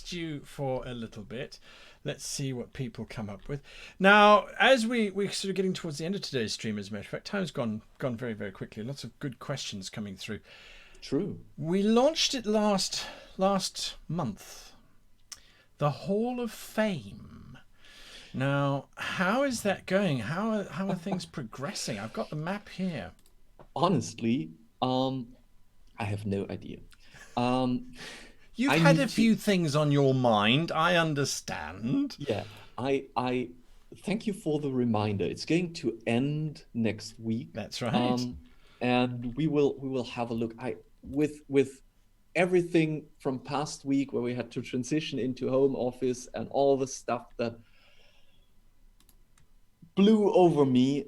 Speaker 1: see what people come up with. Now, as we're sort of getting towards the end of today's stream, as a matter of fact, time's gone very, very quickly. Lots of good questions coming through.
Speaker 2: True.
Speaker 1: We launched it last month. The Hall of Fame. Now, how is that going? How are things progressing? I've got the map here.
Speaker 2: Honestly, I have no idea. Um,
Speaker 1: You've
Speaker 2: I
Speaker 1: had a
Speaker 2: need to,
Speaker 1: few things on your mind, I understand.
Speaker 2: yeah, I thank you for the reminder. It's going to end next week.
Speaker 1: That's right.
Speaker 2: Um, and we will have a look. With everything from past week where we had to transition into home office and all the stuff that blew over me.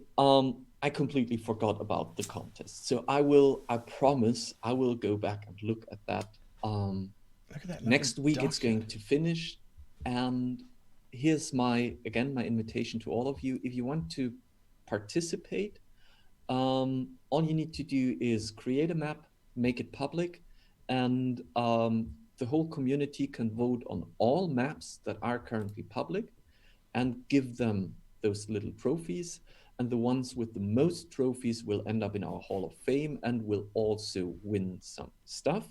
Speaker 2: I completely forgot about the contest. So I promise, I will go back and look at that. Um,
Speaker 1: Look at that lovely
Speaker 2: Next week it's
Speaker 1: document.
Speaker 2: going to finish. And here's my invitation to all of you. If you want to participate, all you need to do is create a map, make it public, and the whole community can vote on all maps that are currently public and give them those little trophies. And the ones with the most trophies will end up in our Hall of Fame and will also win some stuff.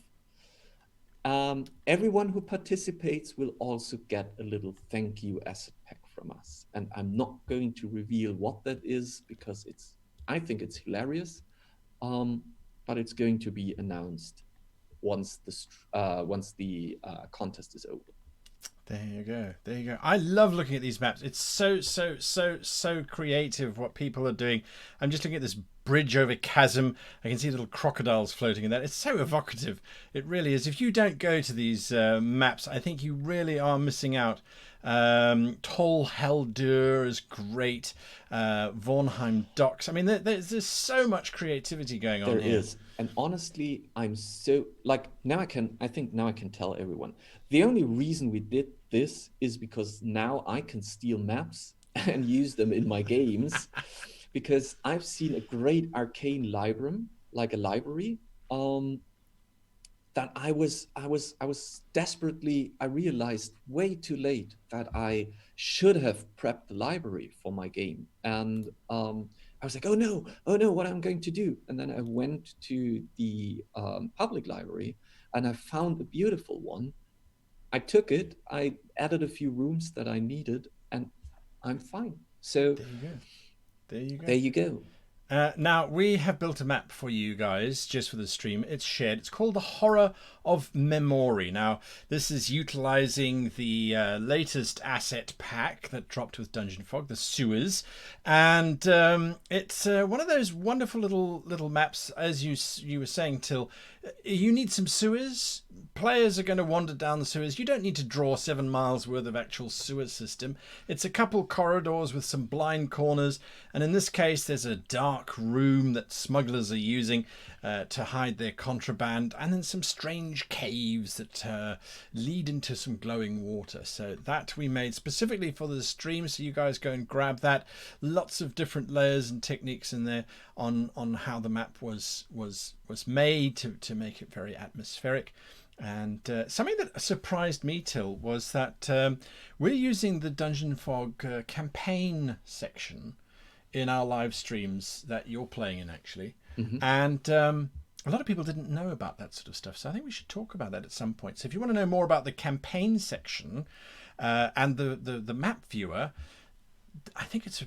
Speaker 2: Everyone who participates will also get a little thank you asset pack from us. And I'm not going to reveal what that is because I think it's hilarious. Um, but it's going to be announced once the contest is over.
Speaker 1: There you go. There you go. I love looking at these maps. It's so creative what people are doing. I'm just looking at this bridge over chasm. I can see little crocodiles floating in that. It's so evocative. It really is. If you don't go to these maps, I think you really are missing out. Tol Heldur is great. Vornheim Docks. I mean, there's so much creativity going on
Speaker 2: There
Speaker 1: here.
Speaker 2: is. And honestly, I'm so like I think now I can tell everyone. The only reason we did this is because now I can steal maps and use them in my games because I've seen a great arcane library, like a library, um, that I was desperately, I realized way too late that I should have prepped the library for my game. And I was like, oh no, what I'm going to do. And then I went to the public library and I found a beautiful one. I took it, I added a few rooms that I needed, and I'm fine. So
Speaker 1: There you go. There you
Speaker 2: there
Speaker 1: go.
Speaker 2: you go.
Speaker 1: Now, we have built a map for you guys just for the stream. It's shared. It's called the Horror of Memory. Now, this is utilizing the latest asset pack that dropped with Dungeon Fog, the sewers. And it's one of those wonderful little maps, as you were saying, Till. You need some sewers. Players are going to wander down the sewers. You don't need to draw 7 miles worth of actual sewer system. It's a couple corridors with some blind corners, and in this case, there's a dark room that smugglers are using to hide their contraband, and then some strange caves that lead into some glowing water. So that we made specifically for the stream. So you guys go and grab that. Lots of different layers and techniques in there on how the map was made to make it very atmospheric. And something that surprised me, Till, was that we're using the Dungeon Fog campaign section in our live streams that you're playing in, actually.
Speaker 2: Mhm.
Speaker 1: And a lot of people didn't know about that sort of stuff. So I think we should talk about that at some point. So if you want to know more about the campaign section and the map viewer, I think it's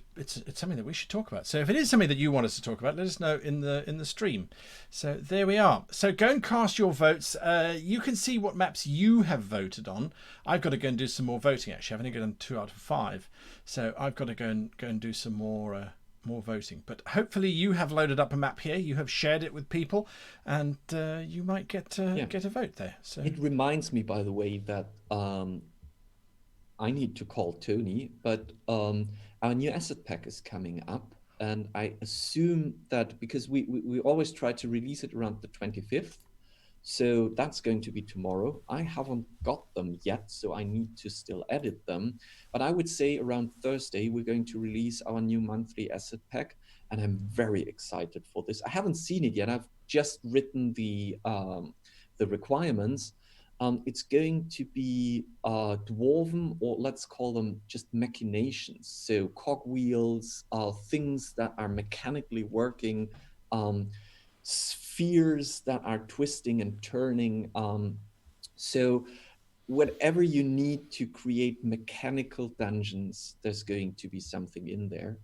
Speaker 1: something that we should talk about. So if it is something that you want us to talk about, let us know in the stream. So there we are. So go and cast your votes. You can see what maps you have voted on. I've got to go and do some more voting. Actually, I've only done 2 out of 5, so I've got to go and do some more voting. But hopefully you have loaded up a map here. You have shared it with people, and you might get
Speaker 2: Yeah.
Speaker 1: get a vote there. So
Speaker 2: It reminds me, by the way, that I need to call Tony, but our new asset pack is coming up. And I assume that because we always try to release it around the 25th. So that's going to be tomorrow. I haven't got them yet, so I need to still edit them. But I would say around Thursday, we're going to release our new monthly asset pack. And I'm very excited for this. I haven't seen it yet. I've just written the requirements. It's going to be dwarven, or let's call them just machinations. So cogwheels, things that are mechanically working, spheres that are twisting and turning. So whatever you need to create mechanical dungeons, there's going to be something in there.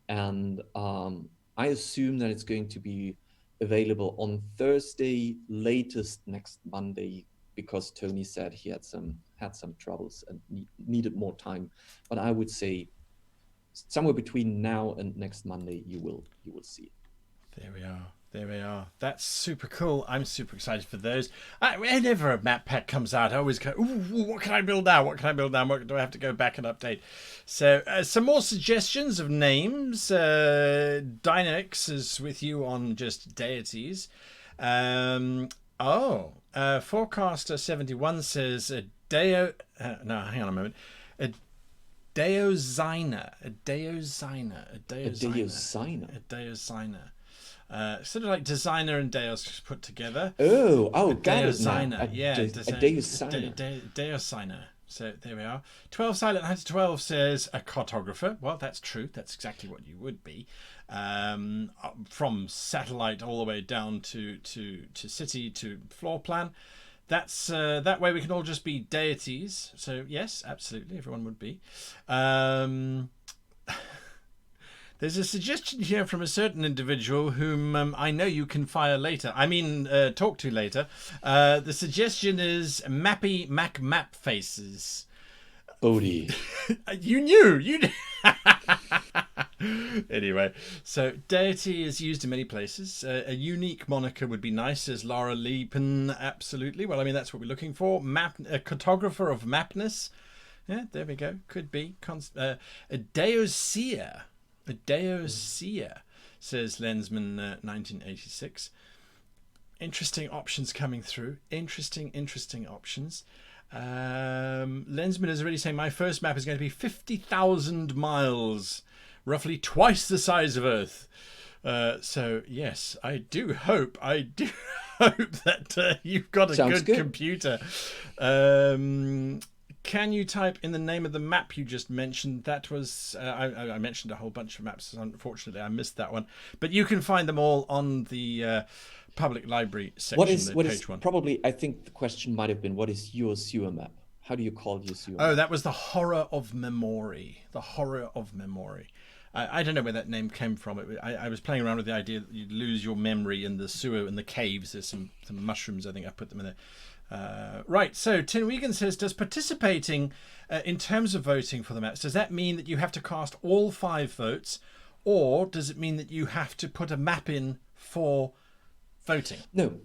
Speaker 2: And I assume that it's going to be available on Thursday, latest next Monday, because Tony said he had some troubles and needed more time. But I would say somewhere between now and next Monday, you will see it.
Speaker 1: There we are. There we are. That's super cool. I'm super excited for those. Whenever a map pack comes out, I always go, ooh, what can I build now? What can I build now? What do I have to go back and update? So some more suggestions of names. Dynamics is with you on just deities. Forecaster71 says a Deo... no, hang on a moment. A Deosiner. A Deosiner. A Deosiner. A Deosiner. Sort of like designer and Deos put together.
Speaker 2: Oh, got it now. A
Speaker 1: Deosiner. So there we are. 12 Silent Hunter 12 says a cartographer. Well, that's true. That's exactly what you would be. From satellite all the way down to city to floor plan. That's that way we can all just be deities. So yes, absolutely, everyone would be. There's a suggestion here from a certain individual whom I know you can fire later. I mean, talk to later. The suggestion is Mappy Mac Map Faces.
Speaker 2: Bodhi.
Speaker 1: You knew. Anyway, so deity is used in many places. A unique moniker would be nice, says Lara Liepen. Absolutely. Well, I mean, that's what we're looking for. A cartographer of mapness. Yeah, there we go. Could be. A Deoseer. A Deoseer, says Lensman 1986. Interesting options coming through. Interesting options. Lensman is already saying my first map is going to be 50,000 miles, roughly twice the size of Earth. So yes, I do hope that you've got a good computer. Can you type in the name of the map you just mentioned? That was I mentioned a whole bunch of maps. Unfortunately, I missed that one. But you can find them all on the public library section.
Speaker 2: What is probably? I think the question might have been, what is your sewer map? How do you call your sewer?
Speaker 1: Oh, that was the Horror of Memory. The Horror of Memory. I don't know where that name came from. I was playing around with the idea that you'd lose your memory in the sewer and the caves. There's some mushrooms. I think I put them in there. Right, so Tin Wigan says, does participating in terms of voting for the maps, does that mean that you have to cast all 5 votes, or does it mean that you have to put a map in for voting?
Speaker 2: No.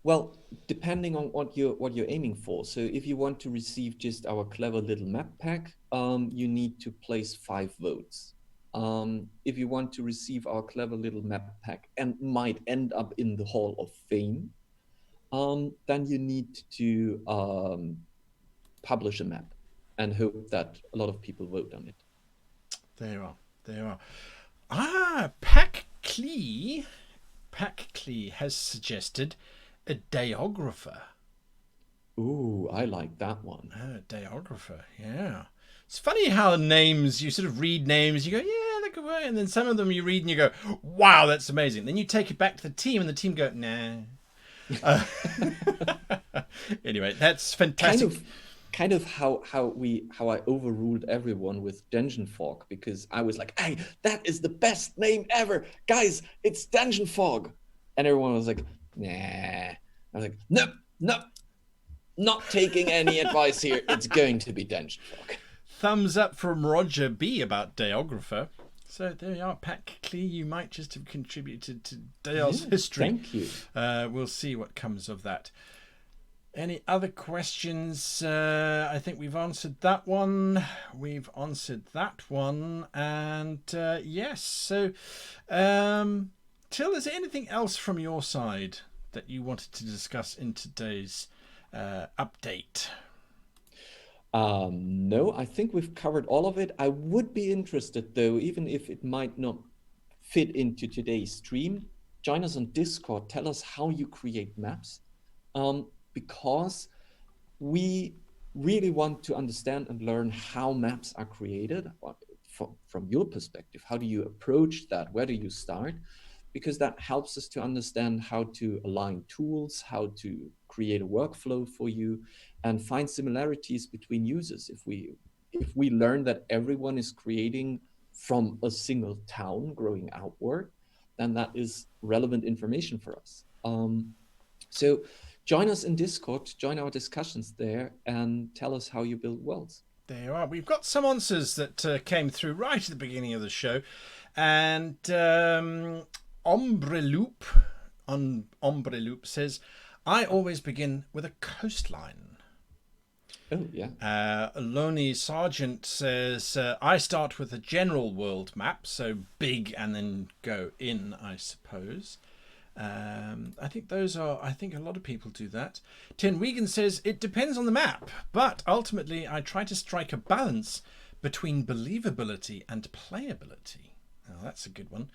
Speaker 2: Well, depending on what you're aiming for. So if you want to receive just our clever little map pack, you need to place 5 votes. If you want to receive our clever little map pack and might end up in the Hall of Fame, then you need to publish a map and hope that a lot of people vote on it.
Speaker 1: There you are. Pack Klee has suggested a Deographer.
Speaker 2: Ooh, I like that one.
Speaker 1: Deographer, yeah. It's funny how names, you sort of read names, you go, yeah, that could work, and then some of them you read and you go, wow, that's amazing. Then you take it back to the team and the team go, nah. Anyway, that's fantastic.
Speaker 2: Kind of how I overruled everyone with Dungeon Fog, because I was like, hey, that is the best name ever, guys, it's Dungeon Fog, and everyone was like, nah. I was like, nope, not taking any advice here. It's going to be Dungeon Fog.
Speaker 1: Thumbs up from Roger B about Deographer. So there you are, Pat Klee. You might just have contributed to Dale's history.
Speaker 2: Thank you.
Speaker 1: We'll see what comes of that. Any other questions? I think we've answered that one. And yes. So, Till, is there anything else from your side that you wanted to discuss in today's update?
Speaker 2: No, I think we've covered all of it. I would be interested, though, even if it might not fit into today's stream, join us on Discord. Tell us how you create maps, because we really want to understand and learn how maps are created from your perspective. How do you approach that? Where do you start? because that helps us to understand how to align tools, how to create a workflow for you, and find similarities between users. If we learn that everyone is creating from a single town growing outward, then that is relevant information for us. So join us in Discord, join our discussions there, and tell us how you build worlds.
Speaker 1: There you are. We've got some answers that came through right at the beginning of the show. And Ombreloop says, I always begin with a coastline.
Speaker 2: Oh, yeah.
Speaker 1: Loney Sargent says, I start with a general world map, so big and then go in, I suppose. I think a lot of people do that. Tin Wigan says, it depends on the map, but ultimately I try to strike a balance between believability and playability. Oh, that's a good one.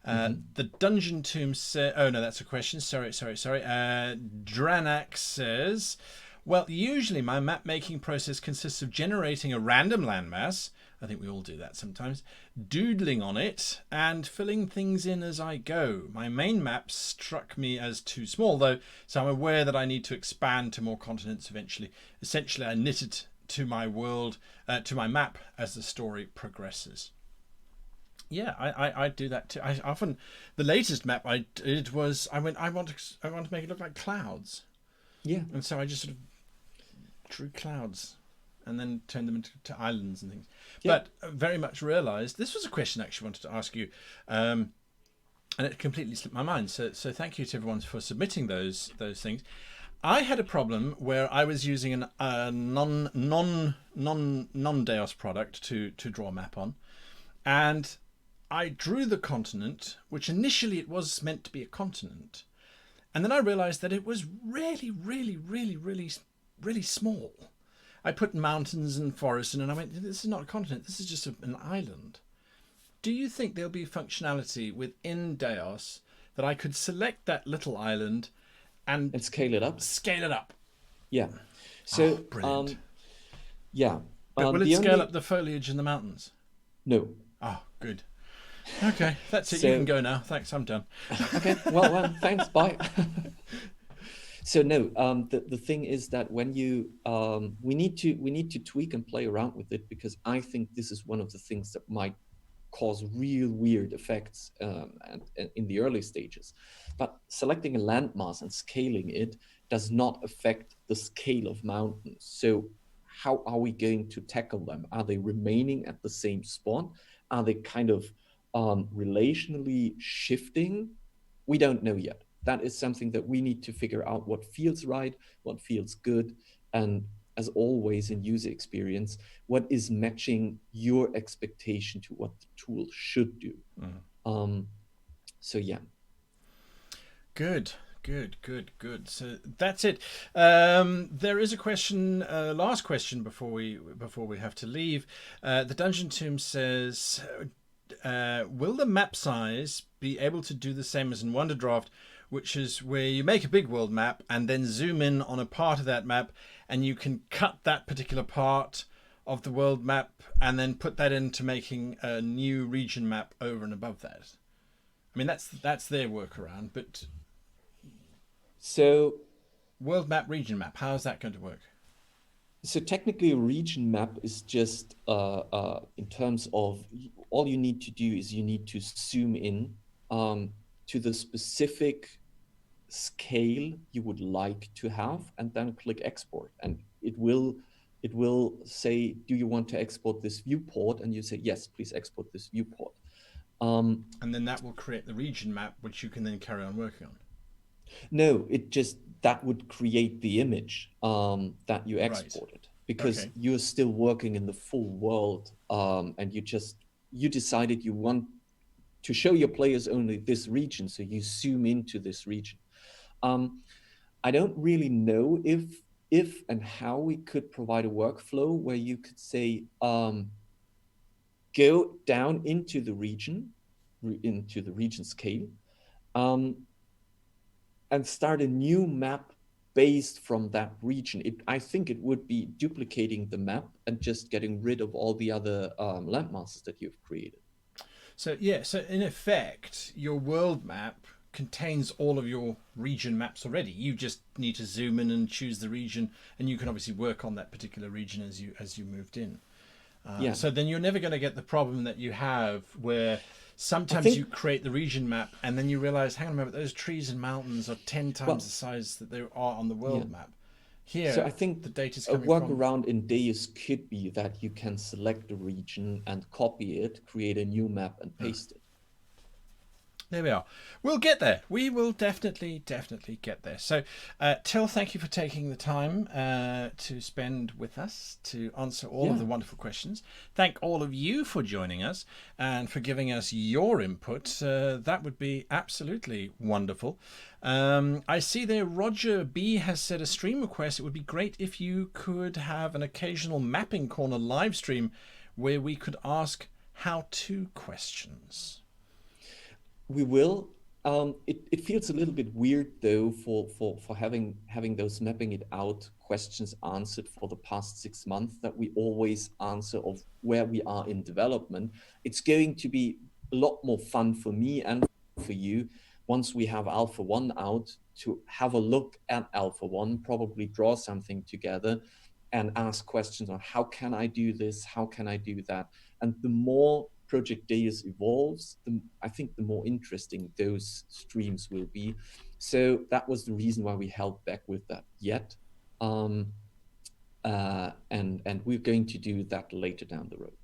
Speaker 1: The Dungeon Tomb says, oh no, that's a question. Sorry. Dranak says, well, usually my map making process consists of generating a random landmass. I think we all do that sometimes. Doodling on it and filling things in as I go. My main map struck me as too small though, so I'm aware that I need to expand to more continents eventually. Essentially, I knit it to my world, to my map as the story progresses. Yeah, I do that too. I often, the latest map I did was I want to make it look like clouds.
Speaker 2: Yeah.
Speaker 1: And so I just sort of drew clouds and then turned them into islands and things. Yeah. But very much realised, this was a question I actually wanted to ask you, and it completely slipped my mind. So thank you to everyone for submitting those things. I had a problem where I was using a non-DEIOS product to draw a map on, and I drew the continent, which initially it was meant to be a continent, and then I realised that it was really, really, really, really, really small. I put mountains and forests in, and I went, this is not a continent, this is just an island. Do you think there'll be functionality within DEIOS that I could select that little island and
Speaker 2: scale it up?
Speaker 1: Scale it up.
Speaker 2: Yeah. So,
Speaker 1: brilliant.
Speaker 2: Yeah.
Speaker 1: But will it scale up the foliage in the mountains?
Speaker 2: No.
Speaker 1: Oh, good. Okay, that's it. So, you can go now. Thanks, I'm done.
Speaker 2: Okay, well, thanks, bye. So no, the thing is that when you we need to tweak and play around with it, because I think this is one of the things that might cause real weird effects in the early stages. But selecting a landmass and scaling it does not affect the scale of mountains. So how are we going to tackle them? Are they remaining at the same spot? Are they kind of relationally shifting? We don't know yet. That is something that we need to figure out what feels right, what feels good, and as always in user experience, what is matching your expectation to what the tool should do. So yeah.
Speaker 1: Good. So that's it. There is a question, last question before we have to leave. The Dungeon Tomb says, will the map size be able to do the same as in Wonderdraft, which is where you make a big world map and then zoom in on a part of that map, and you can cut that particular part of the world map and then put that into making a new region map over and above that? I mean, that's their workaround, but
Speaker 2: so
Speaker 1: world map, region map, how is that going to work?
Speaker 2: So technically a region map is just in terms of all you need to do is you need to zoom in to the specific scale you would like to have, and then click export, and it will say, do you want to export this viewport? And you say, yes, please export this viewport.
Speaker 1: And then that will create the region map, which you can then carry on working on.
Speaker 2: No, that would create the image that you exported, right. Because you're still working in the full world, and you decided you want to show your players only this region, so you zoom into this region. I don't really know if and how we could provide a workflow where you could say, go down into the region scale, and start a new map based from that region. I think it would be duplicating the map and just getting rid of all the other landmasses that you've created.
Speaker 1: So yeah, so in effect, your world map contains all of your region maps already. You just need to zoom in and choose the region, and you can obviously work on that particular region as you moved in.
Speaker 2: Yeah,
Speaker 1: So then you're never going to get the problem that you have where
Speaker 2: I
Speaker 1: sometimes you
Speaker 2: think,
Speaker 1: create the region map and then you realize, hang on a minute, those trees and mountains are 10 times the
Speaker 2: well,
Speaker 1: size that they are on the
Speaker 2: yeah.
Speaker 1: world map.
Speaker 2: So
Speaker 1: Here,
Speaker 2: I think
Speaker 1: the data's
Speaker 2: a
Speaker 1: coming from.
Speaker 2: workaround in DEIOS could be that you can select a region and copy it, create a new map and paste it.
Speaker 1: There we are. We'll get there. We will definitely, definitely get there. So, Till, thank you for taking the time to spend with us to answer all of
Speaker 2: Yeah,
Speaker 1: the wonderful questions. Thank all of you for joining us and for giving us your input. That would be absolutely wonderful. I see there Roger B has said a stream request. It would be great if you could have an occasional Mapping Corner live stream where we could ask how-to questions.
Speaker 2: we will. It feels a little bit weird though for having those mapping it out questions answered for the past 6 months that we always answer of where we are in development. It's going to be a lot more fun for me and for you once we have Alpha 1 out to have a look at Alpha 1, probably draw something together and ask questions on how can I do this, how can I do that. And the more Project Deus evolves, I think the more interesting those streams will be. So that was the reason why we held back with that yet. And we're going to do that later down the road.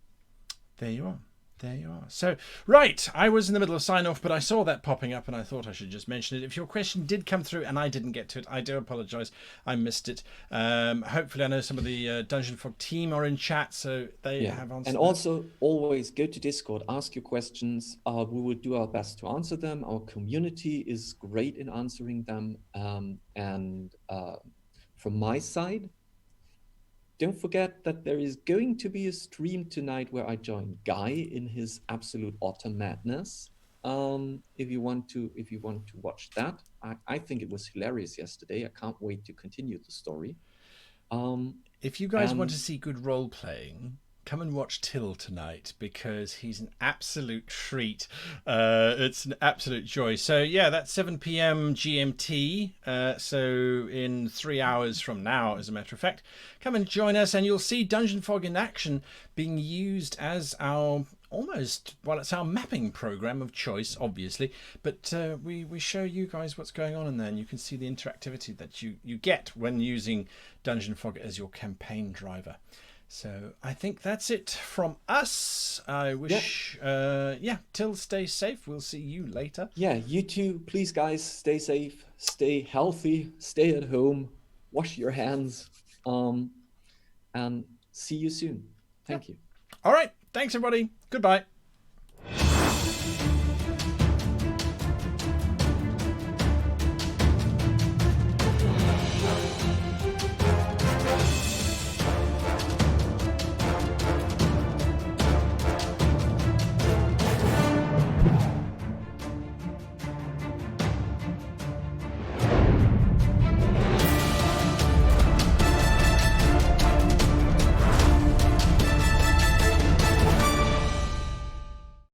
Speaker 1: There you are. There you are. So, right, I was in the middle of sign off, but I saw that popping up and I thought I should just mention it. If your question did come through and I didn't get to it, I do apologise. I missed it. Hopefully, I know some of the Dungeon Fog team are in chat, so they have answered.
Speaker 2: And also, always go to Discord, ask your questions. We will do our best to answer them. Our community is great in answering them. And from my side, don't forget that there is going to be a stream tonight where I join Guy in his absolute utter madness. If you want to watch that, I think it was hilarious yesterday. I can't wait to continue the story.
Speaker 1: If you guys want
Speaker 2: And
Speaker 1: to see good role playing, come and watch Till tonight because he's an absolute treat. It's an absolute joy. So yeah, that's 7 p.m. GMT. So in 3 hours from now, as a matter of fact, come and join us, and you'll see Dungeon Fog in action being used as our it's our mapping program of choice, obviously, but we show you guys what's going on in there, and you can see the interactivity that you get when using Dungeon Fog as your campaign driver. So I think that's it from us. I wish Till, stay safe. We'll see you later.
Speaker 2: Yeah, you too. Please, guys, stay safe, stay healthy, stay at home, wash your hands, and see you soon. Thank you.
Speaker 1: All right, thanks everybody. Goodbye.